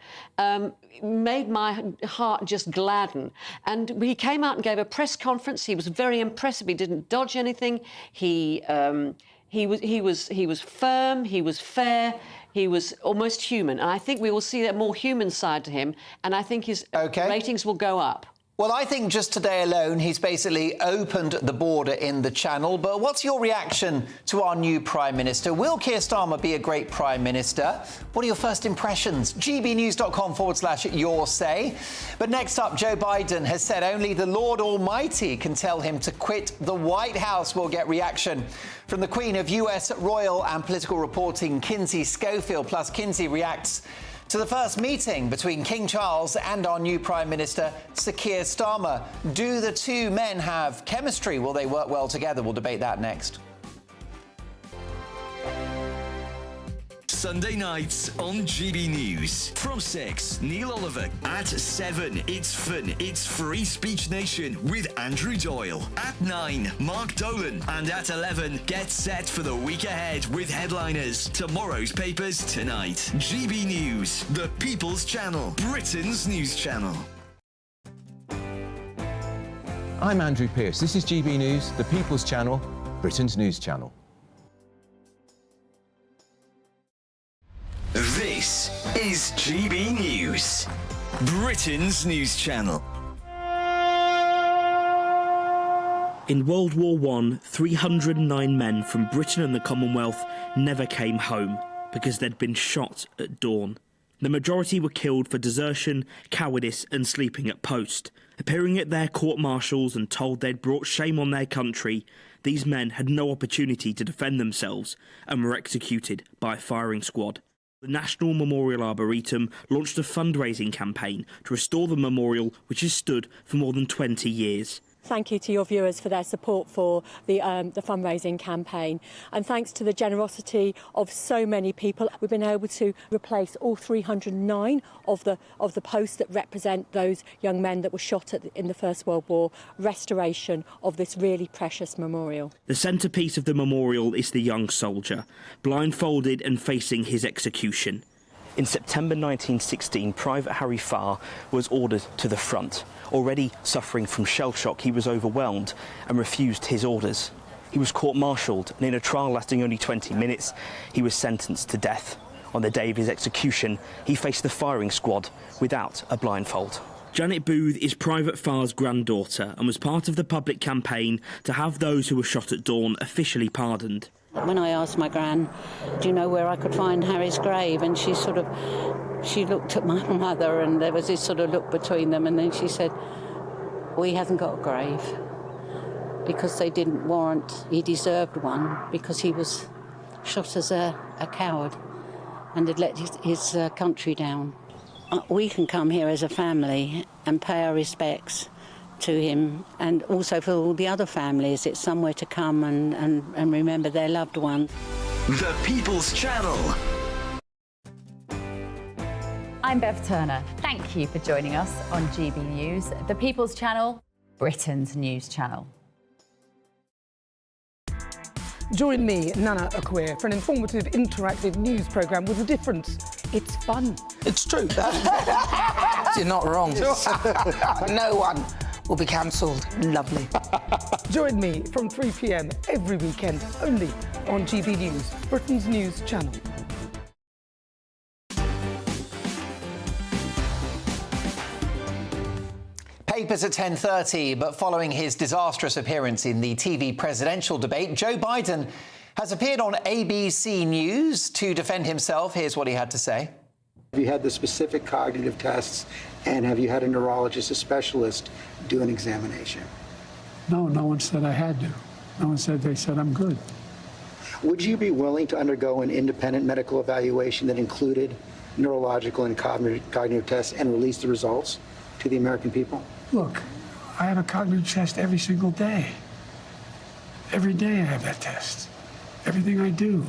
made my heart just gladden. And he came out and gave a press conference. He was very impressive. He didn't dodge anything. He was firm. He was fair. He was almost human. And I think we will see a more human side to him. And I think his ratings will go up. Well, I think just today alone, he's basically opened the border in the Channel. But what's your reaction to our new Prime Minister? Will Keir Starmer be a great Prime Minister? What are your first impressions? gbnews.com/your say. But next up, Joe Biden has said only the Lord Almighty can tell him to quit the White House. We'll get reaction from the Queen of US royal and political reporting, Kinsey Schofield. Plus, Kinsey reacts to the first meeting between King Charles and our new Prime Minister, Sir Keir Starmer. Do the two men have chemistry? Will they work well together? We'll debate that next. Sunday nights on GB News. From 6, Neil Oliver. At 7, it's fun. It's Free Speech Nation with Andrew Doyle. At 9, Mark Dolan. And at 11, get set for the week ahead with headliners. Tomorrow's papers tonight. GB News, the People's Channel, Britain's news channel. I'm Andrew Pearce. This is GB News, the People's Channel, Britain's news channel. This is GB News, Britain's news channel. In World War I, 309 men from Britain and the Commonwealth never came home because they'd been shot at dawn. The majority were killed for desertion, cowardice and sleeping at post. Appearing at their court-martials and told they'd brought shame on their country, these men had no opportunity to defend themselves and were executed by a firing squad. The National Memorial Arboretum launched a fundraising campaign to restore the memorial, which has stood for more than 20 years. Thank you to your viewers for their support for the fundraising campaign. And thanks to the generosity of so many people, we've been able to replace all 309 of the posts that represent those young men that were shot in the First World War, restoration of this really precious memorial. The centrepiece of the memorial is the young soldier, blindfolded and facing his execution. In September 1916, Private Harry Farr was ordered to the front. Already suffering from shell shock, he was overwhelmed and refused his orders. He was court-martialed, and in a trial lasting only 20 minutes, he was sentenced to death. On the day of his execution, he faced the firing squad without a blindfold. Janet Booth is Private Farr's granddaughter and was part of the public campaign to have those who were shot at dawn officially pardoned. When I asked my gran, do you know where I could find Harry's grave? And she looked at my mother and there was this sort of look between them, and then she said, well, he hasn't got a grave because they didn't warrant, he deserved one because he was shot as a coward and had let his country down. We can come here as a family and pay our respects to him, and also for all the other families, it's somewhere to come and remember their loved ones. The People's Channel. I'm Bev Turner. Thank you for joining us on GB News, the People's Channel, Britain's news channel. Join me, Nana Akwe, for an informative, interactive news programme with a difference. It's fun. It's true. You're not wrong. No one will be cancelled. Lovely. Join me from 3 p.m. every weekend, only on GB News, Britain's news channel. Papers at 10:30, but following his disastrous appearance in the TV presidential debate, Joe Biden has appeared on ABC News to defend himself. Here's what he had to say. Have you had the specific cognitive tests, and have you had a neurologist, a specialist, do an examination? No, no one said I had to. No one said, they said I'm good. Would you be willing to undergo an independent medical evaluation that included neurological and cognitive tests and release the results to the American people? Look, I have a cognitive test every single day. Every day I have that test. Everything I do.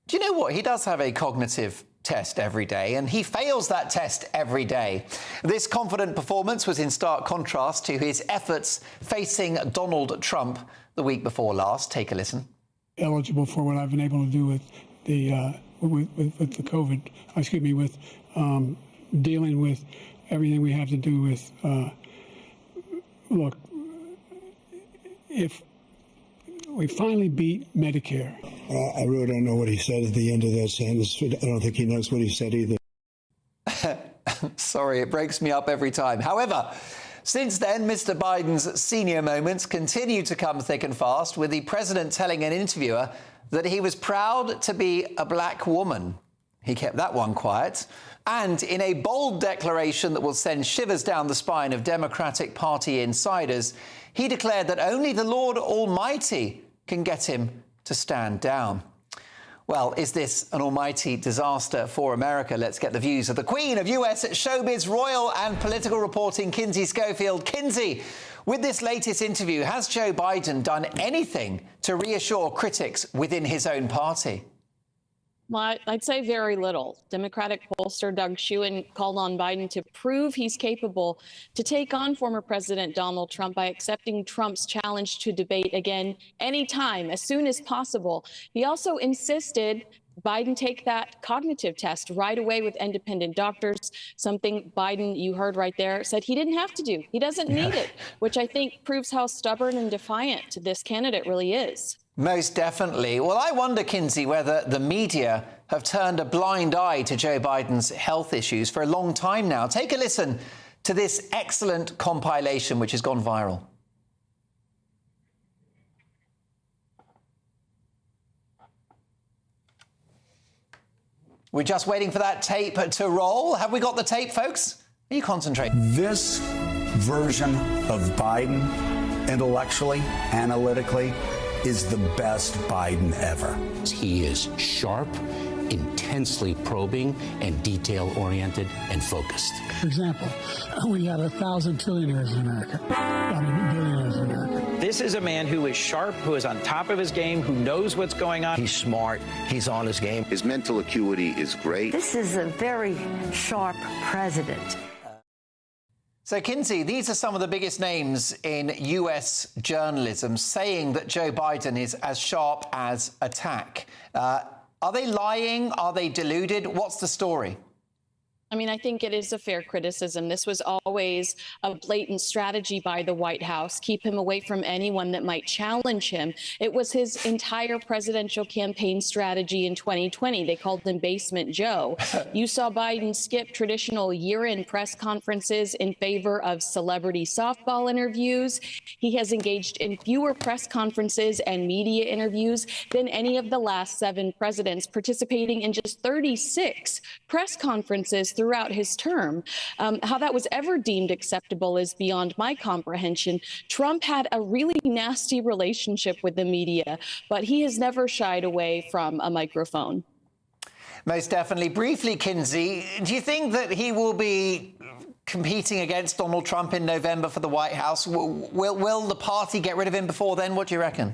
Do you know what? He does have a cognitive test every day, and he fails that test every day. This confident performance was in stark contrast to his efforts facing Donald Trump the week before last. Take a listen. Eligible for what I've been able to do with the with the COVID. Excuse me, with dealing with everything we have to do with. Look, if we finally beat Medicare. I really don't know what he said at the end of that sentence. I don't think he knows what he said either. Sorry, it breaks me up every time. However, since then, Mr. Biden's senior moments continue to come thick and fast, with the president telling an interviewer that he was proud to be a black woman. He kept that one quiet. And in a bold declaration that will send shivers down the spine of Democratic Party insiders, he declared that only the Lord Almighty can get him to stand down. Well, is this an almighty disaster for America? Let's get the views of the Queen of US showbiz, royal and political reporting, Kinsey Schofield. Kinsey, with this latest interview, has Joe Biden done anything to reassure critics within his own party? Well, I'd say very little. Democratic pollster Doug Shewan called on Biden to prove he's capable to take on former President Donald Trump by accepting Trump's challenge to debate again anytime, as soon as possible. He also insisted Biden take that cognitive test right away with independent doctors, something Biden, you heard right there, said he didn't have to do. He doesn't need it, which I think proves how stubborn and defiant this candidate really is. Most definitely. Well, I wonder, Kinsey, whether the media have turned a blind eye to Joe Biden's health issues for a long time now. Take a listen to this excellent compilation, which has gone viral. We're just waiting for that tape to roll. Have we got the tape, folks? Are you concentrating? This version of Biden, intellectually, analytically, is the best Biden ever. He is sharp, intensely probing, and detail-oriented and focused. For example, we got 1,000 trillionaires in America. I mean, billionaires in America. This is a man who is sharp, who is on top of his game, who knows what's going on. He's smart. He's on his game. His mental acuity is great. This is a very sharp president. So, Kinsey, these are some of the biggest names in US journalism saying that Joe Biden is as sharp as a tack. Are they lying? Are they deluded? What's the story? I mean, I think it is a fair criticism. This was always a blatant strategy by the White House, keep him away from anyone that might challenge him. It was his entire presidential campaign strategy in 2020. They called him Basement Joe. You saw Biden skip traditional year-end press conferences in favor of celebrity softball interviews. He has engaged in fewer press conferences and media interviews than any of the last 7 presidents, participating in just 36 press conferences throughout his term. How that was ever deemed acceptable is beyond my comprehension. Trump had a really nasty relationship with the media, but he has never shied away from a microphone. Most definitely. Briefly, Kinsey, do you think that he will be competing against Donald Trump in November for the White House? Will the party get rid of him before then? What do you reckon?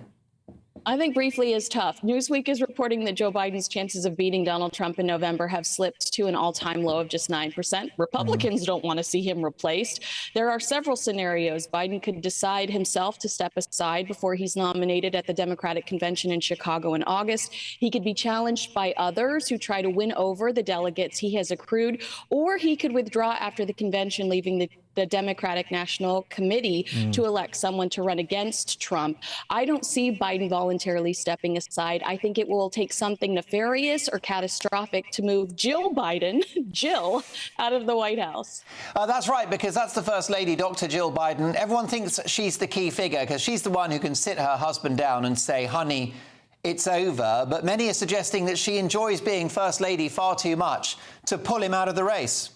I think briefly is tough. Newsweek is reporting that Joe Biden's chances of beating Donald Trump in November have slipped to an all-time low of just 9%. Republicans don't want to see him replaced. There are several scenarios. Biden could decide himself to step aside before he's nominated at the Democratic convention in Chicago in August. He could be challenged by others who try to win over the delegates he has accrued, or he could withdraw after the convention, leaving the Democratic National Committee to elect someone to run against Trump. I don't see Biden voluntarily stepping aside. I think it will take something nefarious or catastrophic to move Jill Biden, Jill, out of the White House. That's right, because that's the First Lady, Dr. Jill Biden. Everyone thinks she's the key figure because she's the one who can sit her husband down and say, honey, it's over. But many are suggesting that she enjoys being First Lady far too much to pull him out of the race.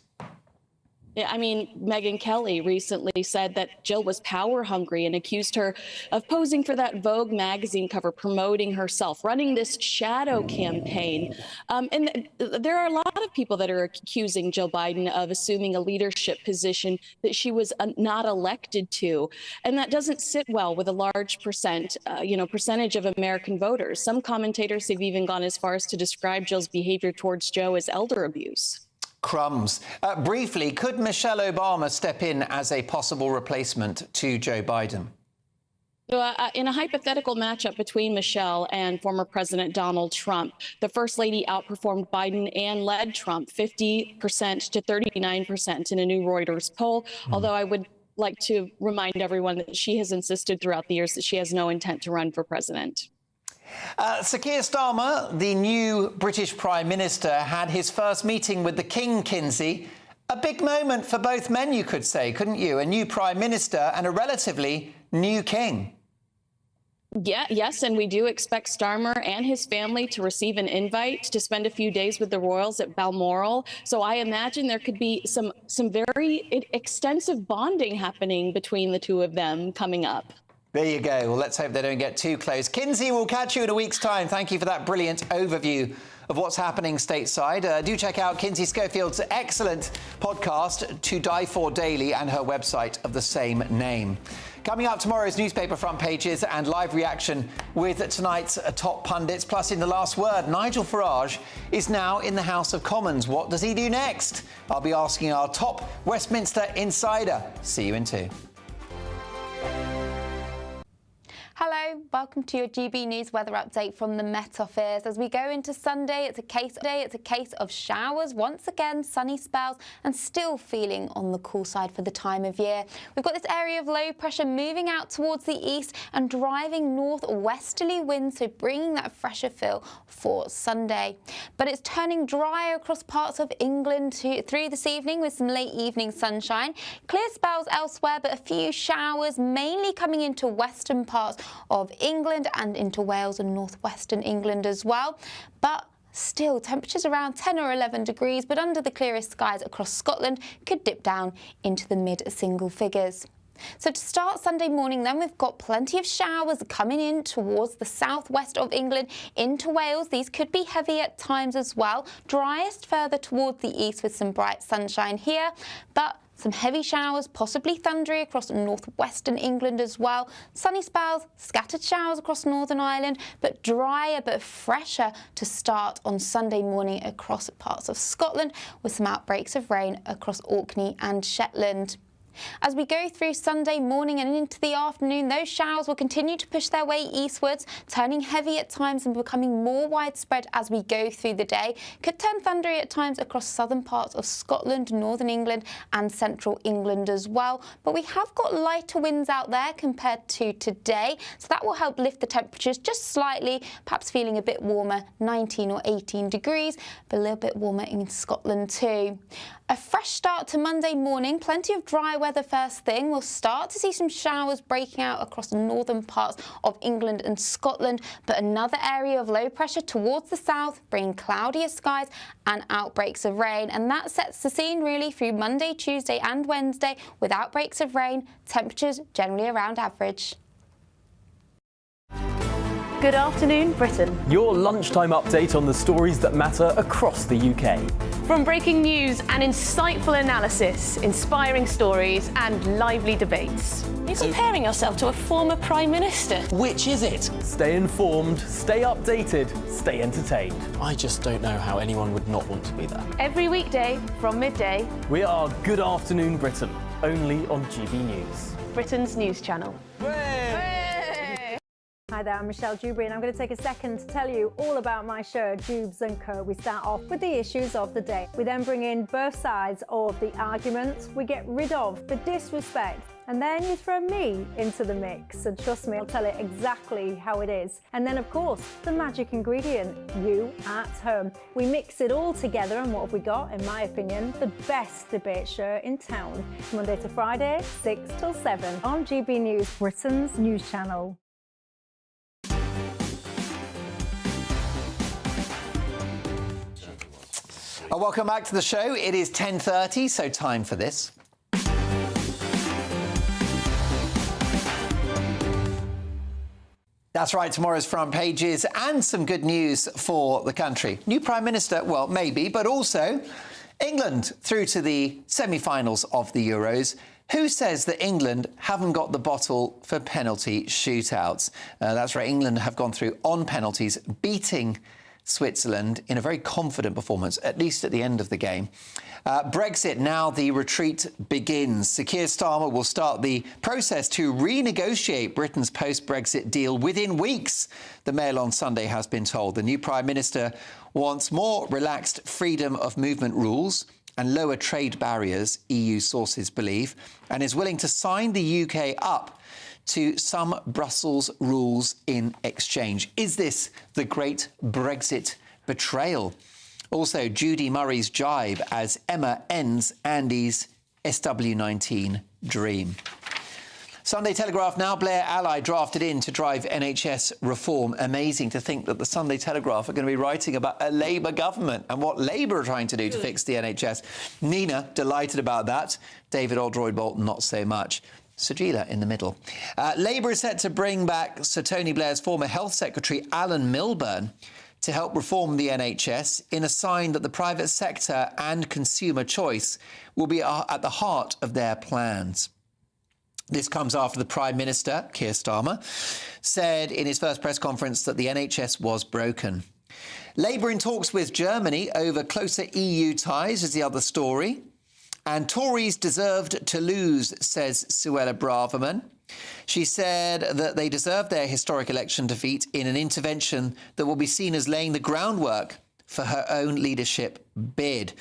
Yeah, I mean, Megyn Kelly recently said that Jill was power hungry and accused her of posing for that Vogue magazine cover, promoting herself, running this shadow campaign. And there are a lot of people that are accusing Jill Biden of assuming a leadership position that she was not elected to. And that doesn't sit well with a large percentage of American voters. Some commentators have even gone as far as to describe Jill's behavior towards Joe as elder abuse. Crumbs. Briefly, could Michelle Obama step in as a possible replacement to Joe Biden? So, in a hypothetical matchup between Michelle and former President Donald Trump, the First Lady outperformed Biden and led Trump 50% to 39% in a new Reuters poll, although I would like to remind everyone that she has insisted throughout the years that she has no intent to run for president. Sir Keir Starmer, the new British Prime Minister, had his first meeting with the King, Kinsey. A big moment for both men, you could say, couldn't you? A new Prime Minister and a relatively new King. Yes, and we do expect Starmer and his family to receive an invite to spend a few days with the royals at Balmoral. So I imagine there could be some very extensive bonding happening between the two of them coming up. There you go. Well, let's hope they don't get too close. Kinsey, we'll catch you in a week's time. Thank you for that brilliant overview of what's happening stateside. Do check out Kinsey Schofield's excellent podcast, To Die For Daily, and her website of the same name. Coming up, tomorrow's newspaper front pages and live reaction with tonight's top pundits. Plus, in the last word, Nigel Farage is now in the House of Commons. What does he do next? I'll be asking our top Westminster insider. See you in 2. Hello, welcome to your GB News weather update from the Met Office. As we go into Sunday, it's a case of showers, once again sunny spells, and still feeling on the cool side for the time of year. We've got this area of low pressure moving out towards the east and driving northwesterly winds, so bringing that fresher feel for Sunday. But it's turning dry across parts of England through this evening with some late evening sunshine. Clear spells elsewhere, but a few showers mainly coming into western parts of England and into Wales and northwestern England as well. But still, temperatures around 10 or 11 degrees, but under the clearest skies across Scotland could dip down into the mid-single figures. So to start Sunday morning then, we've got plenty of showers coming in towards the southwest of England into Wales. These could be heavy at times as well. Driest further towards the east with some bright sunshine here, but some heavy showers, possibly thundery across northwestern England as well. Sunny spells, scattered showers across Northern Ireland, but drier but fresher to start on Sunday morning across parts of Scotland, with some outbreaks of rain across Orkney and Shetland. As we go through Sunday morning and into the afternoon, those showers will continue to push their way eastwards, turning heavy at times and becoming more widespread as we go through the day. Could turn thundery at times across southern parts of Scotland, northern England and central England as well. But we have got lighter winds out there compared to today, so that will help lift the temperatures just slightly, perhaps feeling a bit warmer, 19 or 18 degrees, but a little bit warmer in Scotland too. A fresh start to Monday morning, plenty of dry weather first thing. We'll start to see some showers breaking out across the northern parts of England and Scotland, but another area of low pressure towards the south, bringing cloudier skies and outbreaks of rain. And that sets the scene really through Monday, Tuesday and Wednesday with outbreaks of rain, temperatures generally around average. Good afternoon, Britain. Your lunchtime update on the stories that matter across the UK. From breaking news and insightful analysis, inspiring stories and lively debates. You're comparing yourself to a former Prime Minister. Which is it? Stay informed, stay updated, stay entertained. I just don't know how anyone would not want to be there. Every weekday from midday. We are Good Afternoon Britain, only on GB News. Britain's news channel. Hi there, I'm Michelle Dewberry and I'm going to take a second to tell you all about my show, Dubes & Co. We start off with the issues of the day. We then bring in both sides of the arguments. We get rid of the disrespect. And then you throw me into the mix. And trust me, I'll tell it exactly how it is. And then, of course, the magic ingredient, you at home. We mix it all together and what have we got, in my opinion, the best debate show in town. Monday to Friday, 6 till 7 on GB News, Britain's news channel. Welcome back to the show. It is 10:30, so time for this. That's right, tomorrow's front pages and some good news for the country. New Prime Minister, well, maybe, but also England through to the semi-finals of the Euros. Who says that England haven't got the bottle for penalty shootouts? That's right, England have gone through on penalties, beating Switzerland in a very confident performance, at least at the end of the game. Brexit, now the retreat begins. Sir Keir Starmer will start the process to renegotiate Britain's post-Brexit deal within weeks, the Mail on Sunday has been told. The new Prime Minister wants more relaxed freedom of movement rules and lower trade barriers, EU sources believe, and is willing to sign the UK up to some Brussels rules in exchange. Is this the great Brexit betrayal? Also, Judy Murray's jibe as Emma ends Andy's SW19 dream. Sunday Telegraph, now Blair ally drafted in to drive NHS reform. Amazing to think that the Sunday Telegraph are going to be writing about a Labour government and what Labour are trying to do to fix the NHS. Nina, delighted about that. David Aldroyd-Bolton, not so much. Sajila in the middle. Labour is set to bring back Sir Tony Blair's former Health Secretary Alan Milburn to help reform the NHS in a sign that the private sector and consumer choice will be at the heart of their plans. This comes after the Prime Minister, Keir Starmer, said in his first press conference that the NHS was broken. Labour in talks with Germany over closer EU ties is the other story. And Tories deserved to lose, says Suella Braverman. She said that they deserved their historic election defeat in an intervention that will be seen as laying the groundwork for her own leadership bid.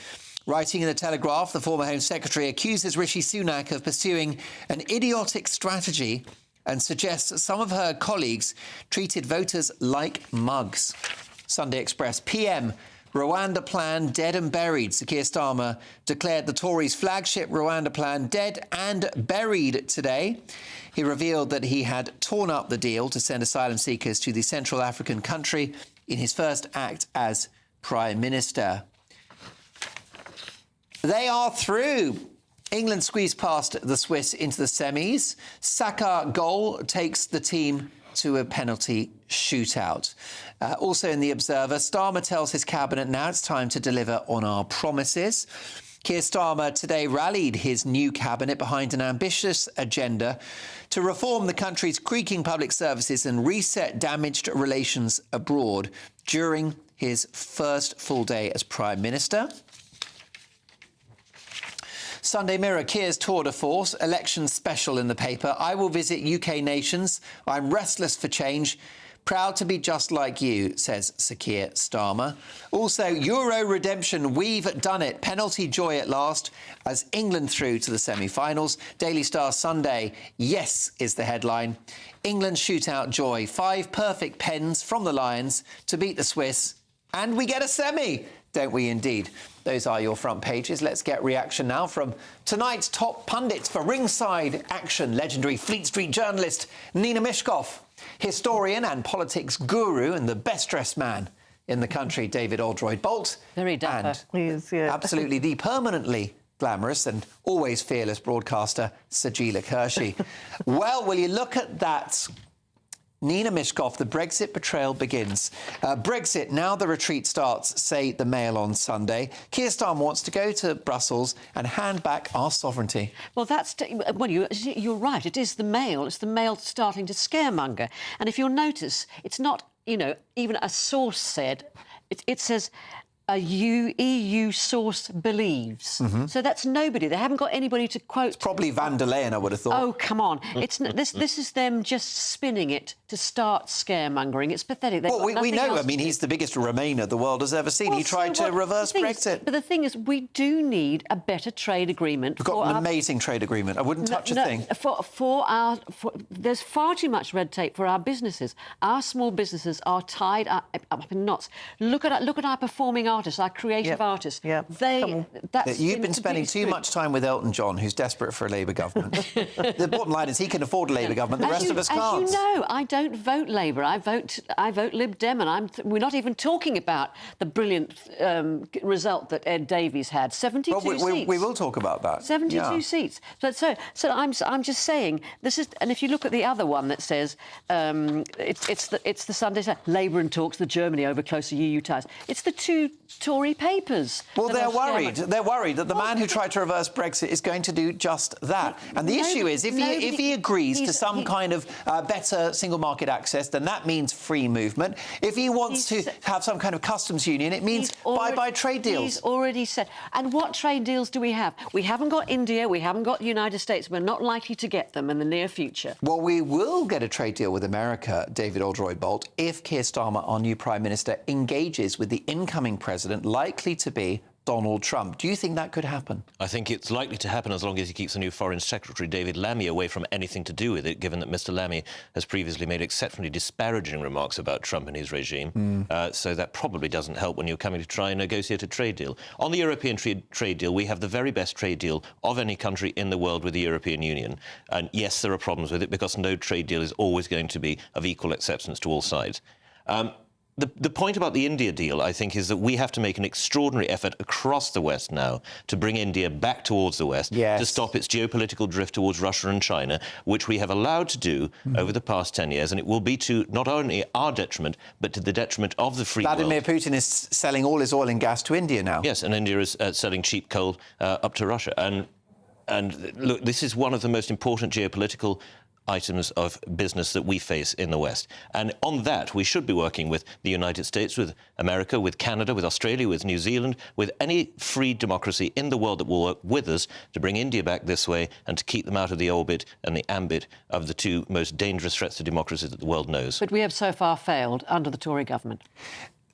Writing in the Telegraph, the former Home Secretary accuses Rishi Sunak of pursuing an idiotic strategy and suggests some of her colleagues treated voters like mugs. Sunday Express, PM. Rwanda plan dead and buried. Sir Keir Starmer declared the Tories' flagship Rwanda plan dead and buried today. He revealed that he had torn up the deal to send asylum seekers to the Central African country in his first act as Prime Minister. They are through. England squeezed past the Swiss into the semis. Saka's goal takes the team to a penalty shootout. Also in The Observer, Starmer tells his cabinet now it's time to deliver on our promises. Keir Starmer today rallied his new cabinet behind an ambitious agenda to reform the country's creaking public services and reset damaged relations abroad during his first full day as Prime Minister. Sunday Mirror, Keir's tour de force, election special in the paper. I will visit UK nations. I'm restless for change. Proud to be just like you, says Sir Keir Starmer. Also, Euro redemption, we've done it. Penalty joy at last as England through to the semi-finals. Daily Star Sunday, yes is the headline. England shootout joy. 5 perfect pens from the Lions to beat the Swiss. And we get a semi, don't we indeed? Those are your front pages. Let's get reaction now from tonight's top pundits for Ringside Action. Legendary Fleet Street journalist Nina Mishkov, historian and politics guru and the best-dressed man in the country, David Aldroyd-Bolt. Very dapper. And He is, yeah. absolutely the permanently glamorous and always fearless broadcaster, Sajila Kershi. Well, will you look at that Nina Mishkov, the Brexit betrayal begins. Brexit, now the retreat starts, say the Mail on Sunday. Keir Starmer wants to go to Brussels and hand back our sovereignty. Well, you're right. It is the Mail. It's the Mail starting to scaremonger. And if you'll notice, it's not, even a source said. It says a EU source believes. So that's nobody. They haven't got anybody to quote. It's probably Van der Leyen, I would have thought. Oh, come on. This is them just spinning it to start scaremongering. It's pathetic. Well, we know. I mean, he's the biggest Remainer the world has ever seen. He tried to reverse Brexit. But the thing is, we do need a better trade agreement. We've got an amazing trade agreement. I wouldn't touch a thing. There's far too much red tape for our businesses. Our small businesses are tied up in knots. Look at our performing artists, our creative artists. You've been spending too much time with Elton John, who's desperate for a Labour government. The bottom line is he can afford a Labour government. The rest of us can't. As you know, I don't vote Labour. I vote Lib Dem, and we're not even talking about the brilliant result that Ed Davies had. 72 seats. We will talk about that. 72 seats. So I'm just saying this is. And if you look at the other one that says it's the Sunday Labour and talks with Germany over closer EU ties. It's the two Tory papers. Well, they're worried. They're worried that the man who tried to reverse Brexit is going to do just that. And the issue is, if he agrees to some kind of better single market access, then that means free movement. If he wants to have some kind of customs union, it means bye-bye trade deals. He's already said. And what trade deals do we have? We haven't got India. We haven't got the United States. We're not likely to get them in the near future. Well, we will get a trade deal with America, David Oldroyd-Bolt, if Keir Starmer, our new Prime Minister, engages with the incoming president, likely to be Donald Trump. Do you think that could happen? I think it's likely to happen as long as he keeps the new Foreign Secretary, David Lammy, away from anything to do with it, given that Mr Lammy has previously made exceptionally disparaging remarks about Trump and his regime. So that probably doesn't help when you're coming to try and negotiate a trade deal. On the European trade deal, we have the very best trade deal of any country in the world with the European Union. And yes, there are problems with it because no trade deal is always going to be of equal acceptance to all sides. The point about the India deal, I think, is that we have to make an extraordinary effort across the West now to bring India back towards the West, to stop its geopolitical drift towards Russia and China, which we have allowed to do over the past 10 years. And it will be to not only our detriment, but to the detriment of the free world. Vladimir Putin is selling all his oil and gas to India now. Yes, and India is selling cheap coal up to Russia. And look, this is one of the most important geopolitical items of business that we face in the West. And on that, we should be working with the United States, with America, with Canada, with Australia, with New Zealand, with any free democracy in the world that will work with us to bring India back this way and to keep them out of the orbit and the ambit of the two most dangerous threats to democracy that the world knows. But we have so far failed under the Tory government.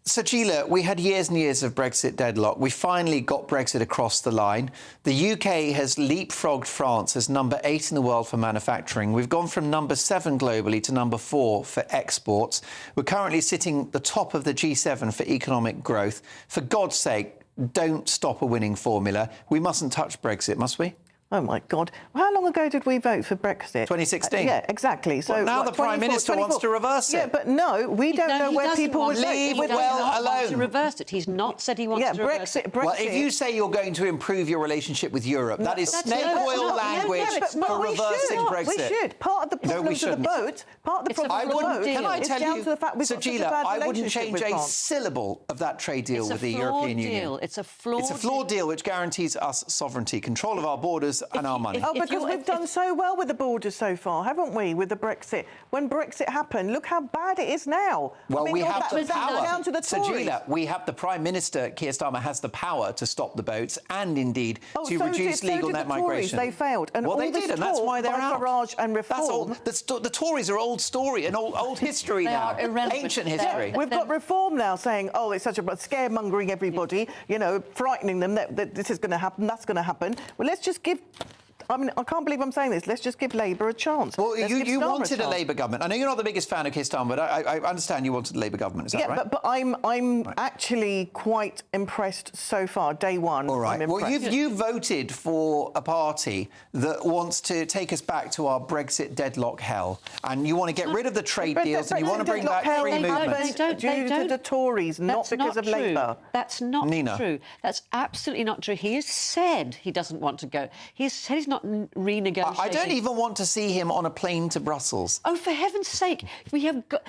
Sajila, we had years and years of Brexit deadlock. We finally got Brexit across the line. The UK has leapfrogged France as number 8 in the world for manufacturing. We've gone from number 7 globally to number 4 for exports. We're currently sitting the top of the G7 for economic growth. For God's sake, don't stop a winning formula. We mustn't touch Brexit, must we? Oh, my God. How long ago did we vote for Brexit? 2016. Yeah, exactly. So now the Prime Minister wants to reverse it. Yeah, but no, we don't know where people would leave it well alone. To reverse it. He's not said he wants to reverse it. Well, if you say you're going to improve your relationship with Europe, that is snake oil language for reversing Brexit. We should. Part of the problem for the vote, can I tell you, to the fact we've got such a bad I wouldn't relationship change with a France. syllable of that trade deal with the European Union. It's a flawed deal. It's a flawed deal which guarantees us sovereignty, control of our borders and our money. Because we've done so well with the borders so far, haven't we, with the Brexit? When Brexit happened, look how bad it is now. Well, we have the power. Down to the Tories. Sajila, we have the Prime Minister, Keir Starmer, has the power to stop the boats and, indeed, to reduce legal net migration. They failed. And well, they did, and that's why they're out. Farage and Reform. That's all. The Tories are old story and old history now. Are irrelevant. Ancient history. We've got Reform now saying, oh, it's such a scaremongering everybody, frightening them that this is going to happen, that's going to happen. Well, let's just give... I mean, I can't believe I'm saying this. Let's just give Labour a chance. Well, you wanted a Labour government. I know you're not the biggest fan of Keir Starmer, but I understand you wanted a Labour government. Is that right? Yeah, but I'm actually quite impressed so far. Day one. All right. Well, you voted for a party that wants to take us back to our Brexit deadlock hell, and you want to get rid of the trade deals, and you want to bring back free movement. Due to the Tories, not because of Labour. That's not true. That's absolutely not true. He has said he doesn't want to go. He has said he's not not renegotiating. I don't even want to see him on a plane to Brussels. Oh, for heaven's sake! We have got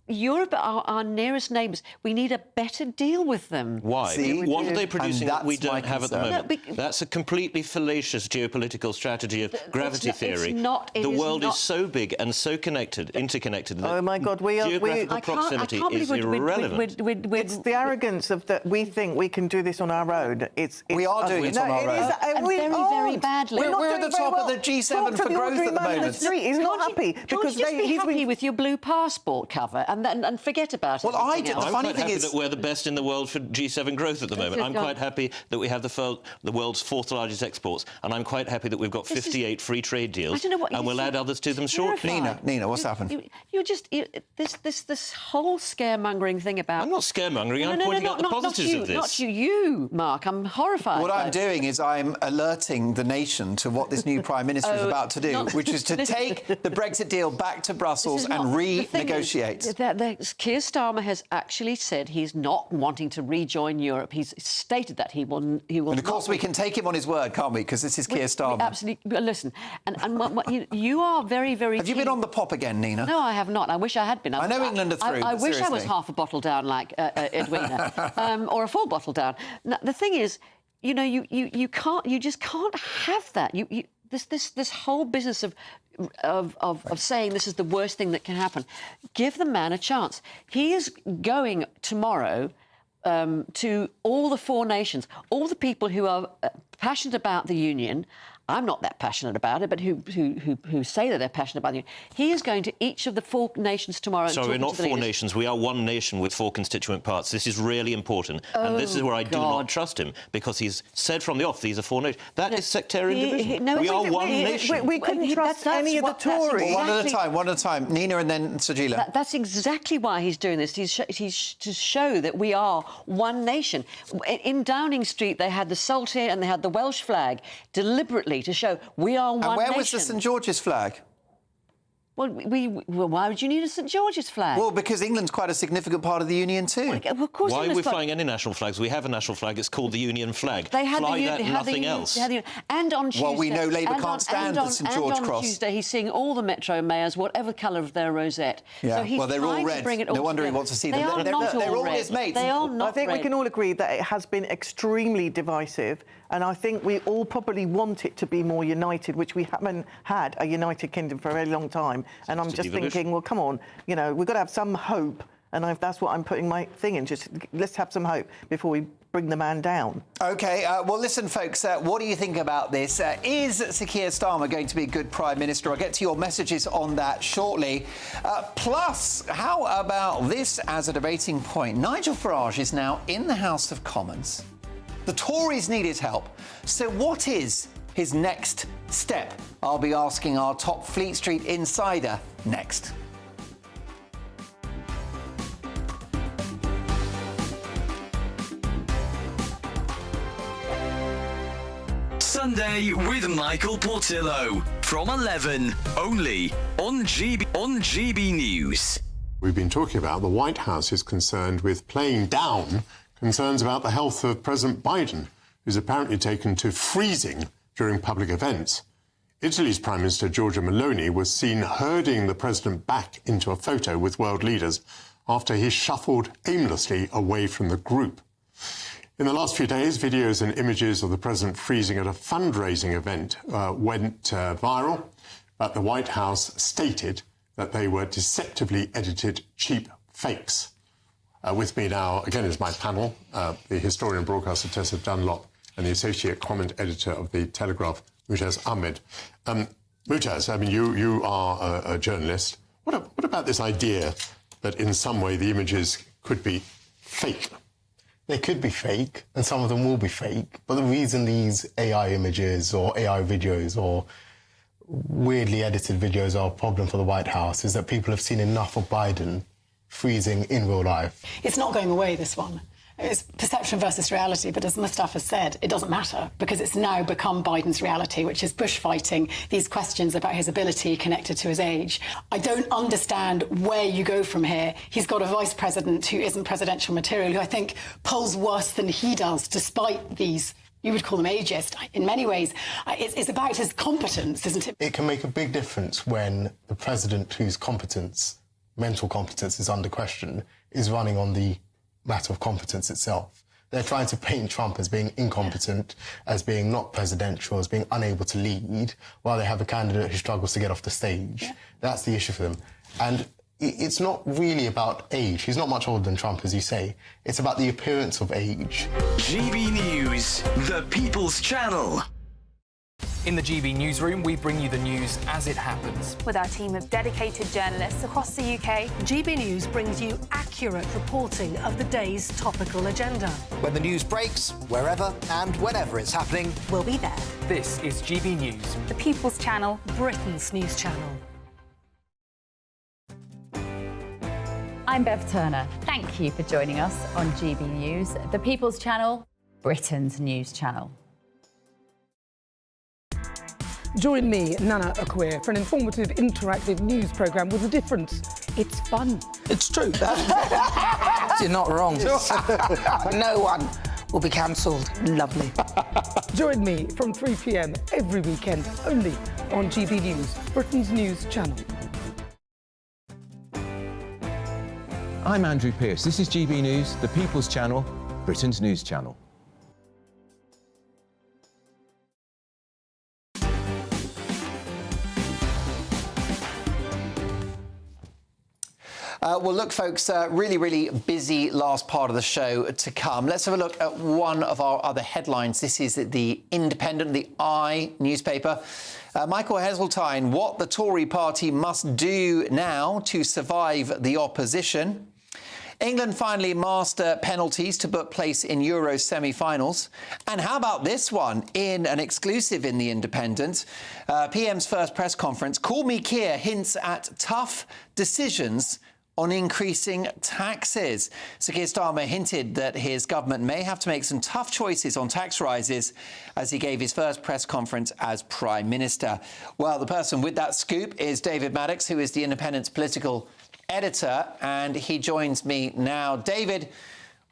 Europe are our nearest neighbours. We need a better deal with them. Why? See? What are they producing that we don't have at the moment? No, That's a completely fallacious geopolitical strategy of gravity theory. The world is so big and so interconnected. That oh my God, geographical proximity is irrelevant. It's the arrogance of that we think we can do this on our own. We are doing it on our own. And very badly. We're at the top of the G7 for growth at the moment. He's not happy because he's happy with your blue passport cover and forget about it. Well, I did. The funny thing is that we're the best in the world for G7 growth at the moment. I'm quite happy that we have the world's fourth largest exports, and I'm quite happy that we've got 58 free trade deals, and we'll add others to them shortly. Nina, what's happened? This whole scaremongering thing about... I'm not scaremongering. I'm pointing out the positives of this. Not you, Mark. I'm horrified. What I'm doing is I'm alerting the nation to what this new Prime Minister is about to do, which is to take the Brexit deal back to Brussels and renegotiate. Keir Starmer has actually said he's not wanting to rejoin Europe. He's stated that he will And of course we can take him on his word, can't we? Because this is Keir Starmer. Absolutely. Listen, you are very, very... Have you been on the pop again, Nina? No, I have not. I wish I had been. I know England are through. I wish I was half a bottle down like Edwina, or a full bottle down. Now, the thing is, you know, you just can't have that. This whole business of saying this is the worst thing that can happen. Give the man a chance. He is going tomorrow to all the four nations, all the people who are passionate about the union. I'm not that passionate about it, but who say that they're passionate about the union. He is going to each of the four nations tomorrow. So we're not four nations. We are one nation with four constituent parts. This is really important. And this is where I do not trust him, because he's said from the off, these are four nations. That is sectarian division. We are one nation. We couldn't trust any of the Tories. One at a time. Nina and then Sajila. That's exactly why he's doing this. He's to show that we are one nation. In Downing Street, they had the Saltire and they had the Welsh flag deliberately to show we are one nation. And where was the St George's flag? Well, why would you need a St George's flag? Well, because England's quite a significant part of the Union too. Well, of course. Why are we flying any national flags? We have a national flag. It's called the Union flag. They had Fly that and nothing else. And on Tuesday... Well, we know Labour can't stand the St George Cross. And on Tuesday, he's seeing all the Metro mayors, whatever colour of their rosette. Yeah, so he's well, they're all red. No wonder he wants to see them. They're all his mates. They are not I think we can all agree that it has been extremely divisive, and I think we all probably want it to be more united, which we haven't had a united kingdom for a very long time. And I'm just thinking, well, come on, you know, we've got to have some hope, and that's what I'm putting my thing in. Just let's have some hope before we bring the man down. OK, well, listen, folks, what do you think about this? Is Sir Keir Starmer going to be a good Prime Minister? I'll get to your messages on that shortly. Plus, how about this as a debating point? Nigel Farage is now in the House of Commons. The Tories need his help. So what is his next step? I'll be asking our top Fleet Street insider next. Sunday with Michael Portillo from 11, only on GB News. We've been talking about the White House is concerned with playing down concerns about the health of President Biden, who's apparently taken to freezing during public events. Italy's Prime Minister Giorgia Meloni was seen herding the president back into a photo with world leaders after he shuffled aimlessly away from the group. In the last few days, videos and images of the president freezing at a fundraising event went viral, but the White House stated that they were deceptively edited cheap fakes. With me now, again, is my panel, the historian broadcaster Tessa Dunlop and the associate comment editor of The Telegraph, Mutaz Ahmed. Mutaz, I mean, you are a journalist. What about this idea that in some way the images could be fake? They could be fake, and some of them will be fake. But the reason these AI images or AI videos or weirdly edited videos are a problem for the White House is that people have seen enough of Biden freezing in real life. It's not going away, this one. It's perception versus reality, but as Mustafa said, it doesn't matter because it's now become Biden's reality, which is bushfighting, these questions about his ability connected to his age. I don't understand where you go from here. He's got a vice president who isn't presidential material, who I think polls worse than he does, despite these You would call them ageist. In many ways, it's about his competence, isn't it? It can make a big difference when the president whose competence, mental competence, is under question, is running on the matter of competence itself. They're trying to paint Trump as being incompetent, as being not presidential, as being unable to lead, while they have a candidate who struggles to get off the stage. Yeah. That's the issue for them. And it's not really about age. He's not much older than Trump, as you say. It's about the appearance of age. GB News, the People's Channel. In the GB newsroom, we bring you the news as it happens. With our team of dedicated journalists across the UK, GB News brings you accurate reporting of the day's topical agenda. When the news breaks, wherever and whenever it's happening, we'll be there. This is GB News, the People's Channel, Britain's news channel. I'm Bev Turner. Thank you for joining us on GB News, the People's Channel, Britain's news channel. Join me, Nana Okoye, for an informative, interactive news programme with a difference. It's fun. It's true. You're not wrong. No one will be cancelled. Lovely. Join me from 3 p.m. every weekend, only on GB News, Britain's news channel. I'm Andrew Pearce. This is GB News, the People's Channel, Britain's news channel. Well, look, folks, really busy last part of the show to come. Let's have a look at one of our other headlines. This is the Independent, the I newspaper. Michael Heseltine, what the Tory party must do now to survive the opposition. England finally master penalties to book place in Euro semi-finals. And how about this one in an exclusive in The Independent? PM's first press conference. Call Me Keir hints at tough decisions on increasing taxes. Sir Keir Starmer hinted that his government may have to make some tough choices on tax rises as he gave his first press conference as Prime Minister. Well, the person with that scoop is David Maddox, who is The Independent's political editor, and he joins me now. David,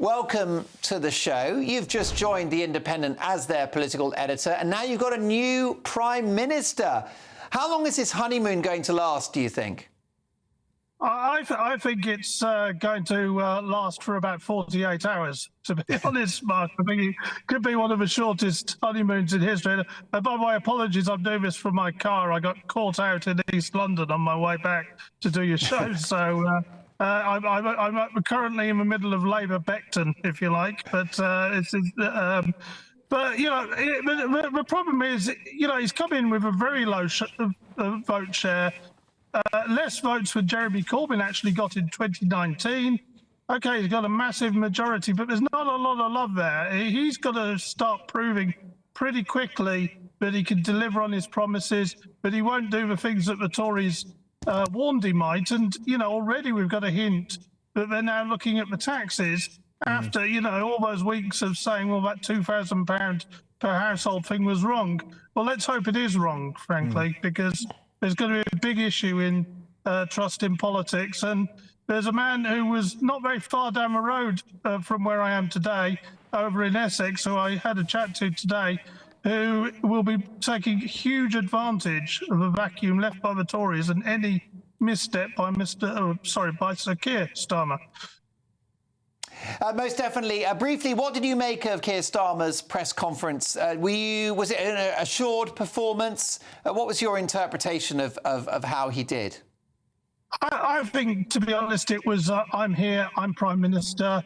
welcome to the show. You've just joined The Independent as their political editor, and now you've got a new Prime Minister. How long is this honeymoon going to last, do you think? I think it's going to last for about 48 hours, to be honest, Mark. I think it could be one of the shortest honeymoons in history. By the way, apologies, I'm doing this from my car. I got caught out in East London on my way back to do your show. So I'm currently in the middle of Labour Beckton, if you like. But, but you know, the problem is, you know, he's come in with a very low vote share. Less votes than Jeremy Corbyn actually got in 2019. OK, he's got a massive majority, but there's not a lot of love there. He's got to start proving pretty quickly that he can deliver on his promises, but he won't do the things that the Tories warned he might. And, you know, already we've got a hint that they're now looking at the taxes after, you know, all those weeks of saying, well, that £2,000 per household thing was wrong. Well, let's hope it is wrong, frankly, because there's going to be a big issue in trust in politics. And there's a man who was not very far down the road from where I am today, over in Essex, who I had a chat to today, who will be taking huge advantage of a vacuum left by the Tories and any misstep by by Sir Keir Starmer. Most definitely. Briefly, what did you make of Keir Starmer's press conference? Was it an assured performance? What was your interpretation of how he did? I think, to be honest, it was I'm here, I'm Prime Minister.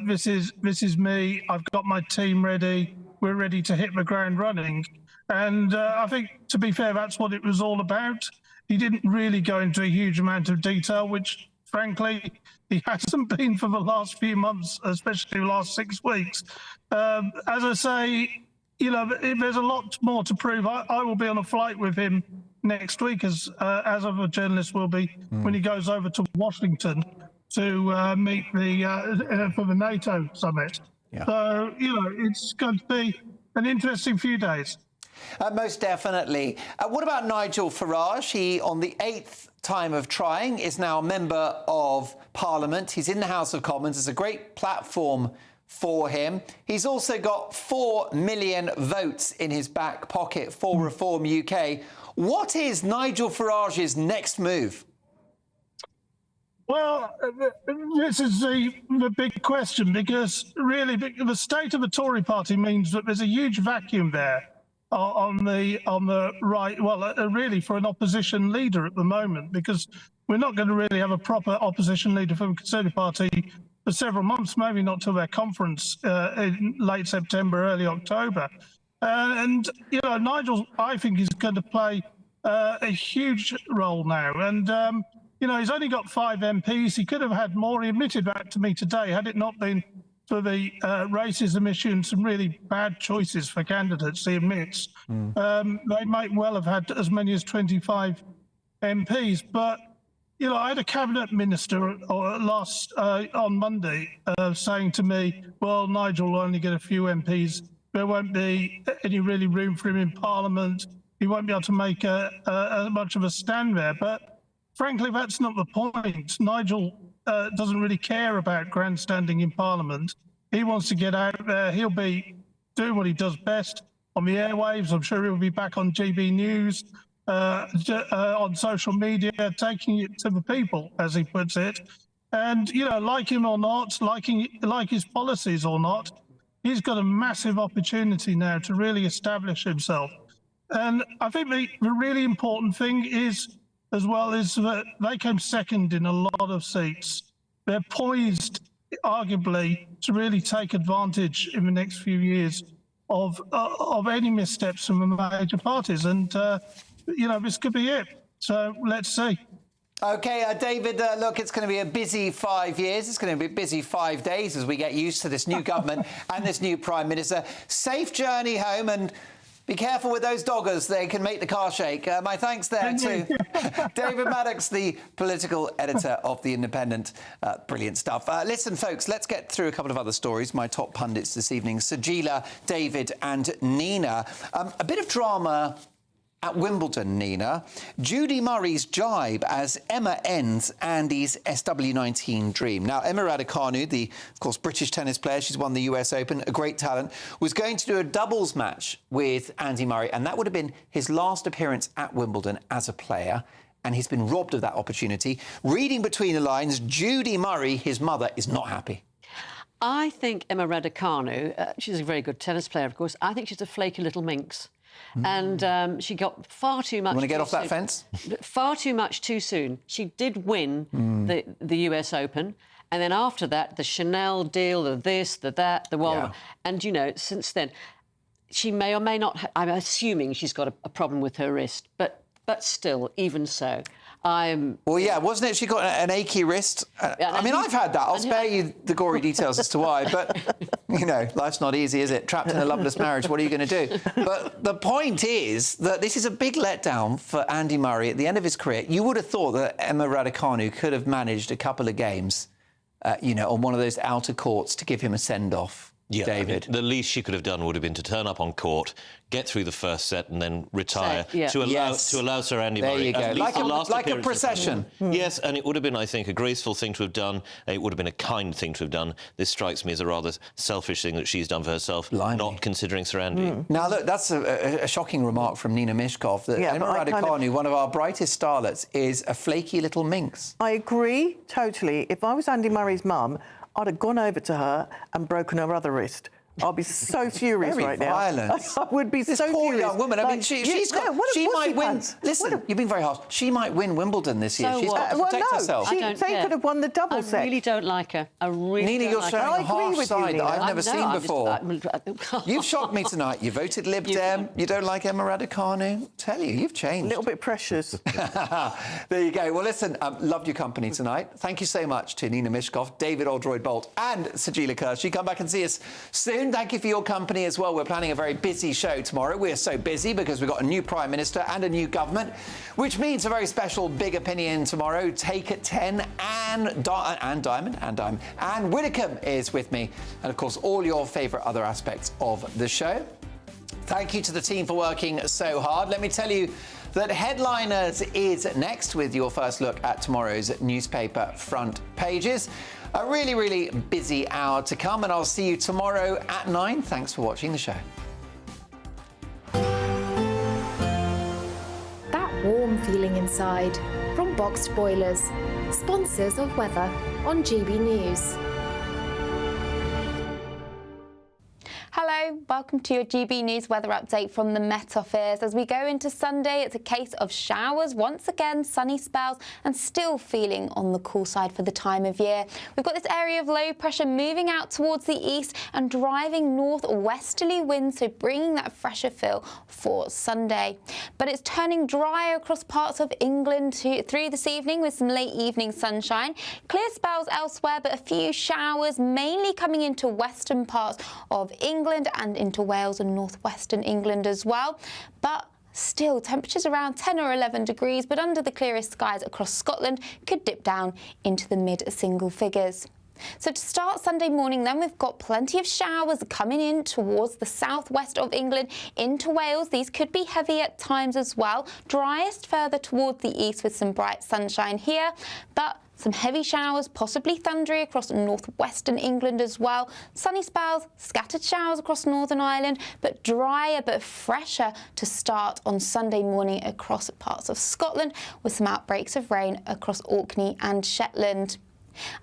This is me. I've got my team ready. We're ready to hit the ground running. And I think, to be fair, that's what it was all about. He didn't really go into a huge amount of detail, which, frankly, he hasn't been for the last few months, especially the last 6 weeks. As I say, you know, there's a lot more to prove. I will be on a flight with him next week, as other journalists will be, when he goes over to Washington to meet for the NATO summit. Yeah. So, you know, it's going to be an interesting few days. Most definitely. What about Nigel Farage? He, on the 8th time of trying, is now a member of Parliament. He's in the House of Commons. It's a great platform for him. He's also got 4 million votes in his back pocket for Reform UK. What is Nigel Farage's next move? Well, this is the big question, because really the state of the Tory party means that there's a huge vacuum there on the right. Well, really for an opposition leader at the moment, because we're not going to really have a proper opposition leader for the Conservative Party for several months, maybe not till their conference in late September, early October. And, you know, Nigel, I think, is going to play a huge role now. And, you know, he's only got 5 MPs. He could have had more. He admitted that to me today, had it not been for the racism issue and some really bad choices for candidates, he admits. They might well have had as many as 25 MPs. But, you know, I had a cabinet minister on Monday saying to me, well, Nigel will only get a few MPs. There won't be any really room for him in Parliament. He won't be able to make much of a stand there. But frankly, that's not the point. Nigel doesn't really care about grandstanding in Parliament. He wants to get out there. He'll be doing what he does best on the airwaves. I'm sure he'll be back on GBNews, on social media, taking it to the people, as he puts it. And, you know, like him or not, like his policies or not, he's got a massive opportunity now to really establish himself. And I think the really important thing is, as well, is that they came second in a lot of seats. They're poised, arguably, to really take advantage in the next few years of any missteps from the major parties. And, you know, this could be it. So let's see. OK, David, look, it's going to be a busy 5 years. It's going to be a busy 5 days as we get used to this new government and this new Prime Minister. Safe journey home, and be careful with those doggers. They can make the car shake. My thanks there to David Maddox, the political editor of The Independent. Brilliant stuff. Listen, folks, let's get through a couple of other stories. My top pundits this evening, Sajila, David and Nina. A bit of drama at Wimbledon, Nina. Judy Murray's jibe as Emma ends Andy's SW19 dream. Now, Emma Raducanu, the, of course, British tennis player, she's won the US Open, a great talent, was going to do a doubles match with Andy Murray, and that would have been his last appearance at Wimbledon as a player, and he's been robbed of that opportunity. Reading between the lines, Judy Murray, his mother, is not happy. I think Emma Raducanu, she's a very good tennis player, of course. I think she's a flaky little minx. And she got far too much. You want to get off that fence? Far too much too soon. She did win the US Open, and then after that, the Chanel deal, the this, the that, the whatever. And you know, since then, she may or may not. I'm assuming she's got a problem with her wrist, but still, even so. Well, yeah, wasn't it? She got an achy wrist. I mean, I've had that. I'll spare you the gory details as to why. But, you know, life's not easy, is it? Trapped in a loveless marriage, what are you going to do? But the point is that this is a big letdown for Andy Murray at the end of his career. You would have thought that Emma Raducanu could have managed a couple of games, you know, on one of those outer courts to give him a send-off. Yeah, David. I mean, the least she could have done would have been to turn up on court, get through the first set, and then retire to allow Sir Andy Murray. There you go. Like a procession. Yes, and it would have been, I think, a graceful thing to have done. It would have been a kind thing to have done. This strikes me as a rather selfish thing that she's done for herself, not considering Sir Andy. Now, look, that's a shocking remark from Nina Mishkov that Emma Raducanu, one of our brightest starlets, is a flaky little minx. I agree totally. If I was Andy Murray's mum, I'd have gone over to her and broken her other wrist. I'll be so furious right now. Violent. I would be this so poor furious. young woman. I mean, she might win. Listen, you've been very harsh. She might win Wimbledon this year. She's got to protect herself. They could have won the double set. I really don't like her. I really Nina, don't you're like showing her. a harsh side that I've never seen before. You've shocked me tonight. You voted Lib Dem. You don't like Emma Raducanu. Tell you, you've changed. A little bit precious. There you go. Well, listen, loved your company tonight. Thank you so much to Nina Mishkov, David Oldroyd-Bolt and Sajila Kershi. Come back and see us soon. Thank you for your company as well. We're planning a very busy show tomorrow. We're so busy because we've got a new Prime Minister and a new government, which means a very special Big Opinion tomorrow. Take at 10, Anne Widdecombe is with me. And, of course, all your favourite other aspects of the show. Thank you to the team for working so hard. Let me tell you that Headliners is next with your first look at tomorrow's newspaper front pages. A really, really busy hour to come, and I'll see you tomorrow at 9. Thanks for watching the show. That warm feeling inside from Boxed Boilers, sponsors of weather on GB News. Hello, welcome to your GB News weather update from the Met Office. As we go into Sunday, it's a case of showers, once again sunny spells, and still feeling on the cool side for the time of year. We've got this area of low pressure moving out towards the east and driving northwesterly winds, so bringing that fresher feel for Sunday. But it's turning dry across parts of England through this evening with some late evening sunshine. Clear spells elsewhere, but a few showers mainly coming into western parts of England and into Wales and northwestern England as well. But still, temperatures around 10 or 11 degrees, but under the clearest skies across Scotland could dip down into the mid-single figures. So to start Sunday morning then, we've got plenty of showers coming in towards the southwest of England into Wales. These could be heavy at times as well. Driest further towards the east with some bright sunshine here, but some heavy showers, possibly thundery across northwestern England as well. Sunny spells, scattered showers across Northern Ireland, but drier but fresher to start on Sunday morning across parts of Scotland, with some outbreaks of rain across Orkney and Shetland.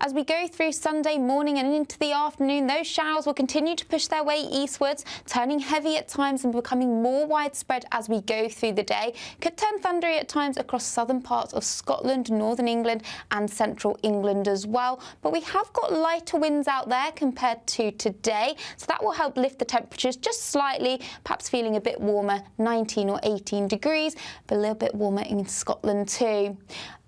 As we go through Sunday morning and into the afternoon, those showers will continue to push their way eastwards, turning heavy at times and becoming more widespread as we go through the day. Could turn thundery at times across southern parts of Scotland, northern England and central England as well. But we have got lighter winds out there compared to today, so that will help lift the temperatures just slightly, perhaps feeling a bit warmer, 19 or 18 degrees, but a little bit warmer in Scotland too.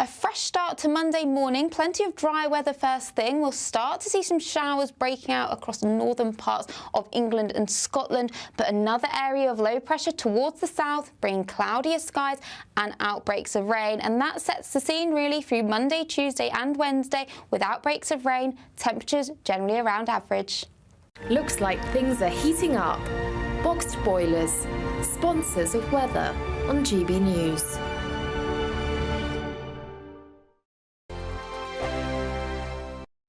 A fresh start to Monday morning, plenty of dry weather first thing. We'll start to see some showers breaking out across northern parts of England and Scotland, but another area of low pressure towards the south, bringing cloudier skies and outbreaks of rain. And that sets the scene really through Monday, Tuesday and Wednesday with outbreaks of rain, temperatures generally around average. Looks like things are heating up. Boxed Boilers, sponsors of weather on GB News.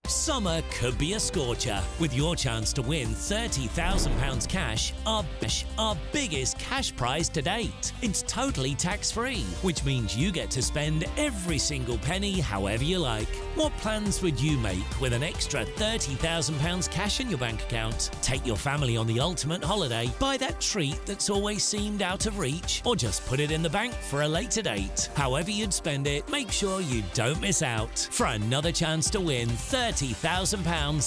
Summer could be a scorcher, with your chance to win £30,000 cash, our biggest cash prize to date. It's totally tax-free, which means you get to spend every single penny however you like. What plans would you make with an extra £30,000 cash in your bank account? Take your family on the ultimate holiday, buy that treat that's always seemed out of reach, or just put it in the bank for a later date. However you'd spend it, make sure you don't miss out. For another chance to win £30,000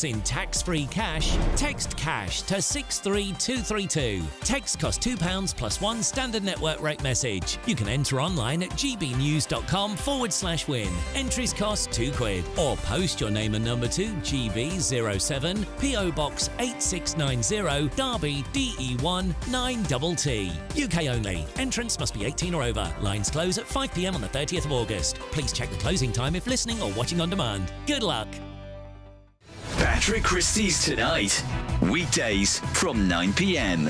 in tax-free cash, text cash to 63232. Text costs £2 plus one standard network rate message. You can enter online at gbnews.com/win. Entries cost £2, or post your name and number to GB07 PO Box 8690 Derby DE1 9TT. UK only. Entrance must be 18 or over. Lines close at 5 p.m. on the 30th of August. Please check the closing time if listening or watching on demand. Good luck. Patrick Christie's Tonight, weekdays from 9 p.m.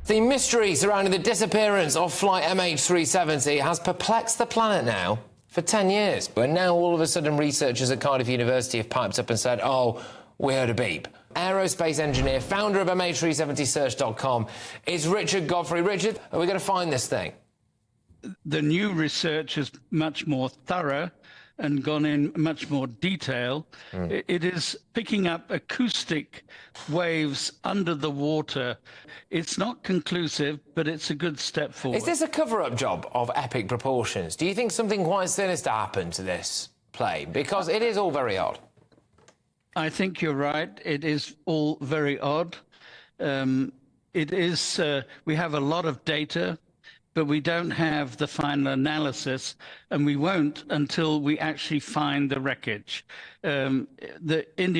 The mystery surrounding the disappearance of flight MH370 has perplexed the planet now for 10 years. But now all of a sudden researchers at Cardiff University have piped up and said, oh, we heard a beep. Aerospace engineer, founder of MH370search.com is Richard Godfrey. Richard, are we going to find this thing? The new research is much more thorough and gone in much more detail. It is picking up acoustic waves under the water. It's not conclusive, but it's a good step forward. Is this a cover-up job of epic proportions? Do you think something quite sinister happened to this plane? Because it is all very odd. I think you're right. It is all very odd. It is. We have a lot of data, but we don't have the final analysis, and we won't until we actually find the wreckage. The Indian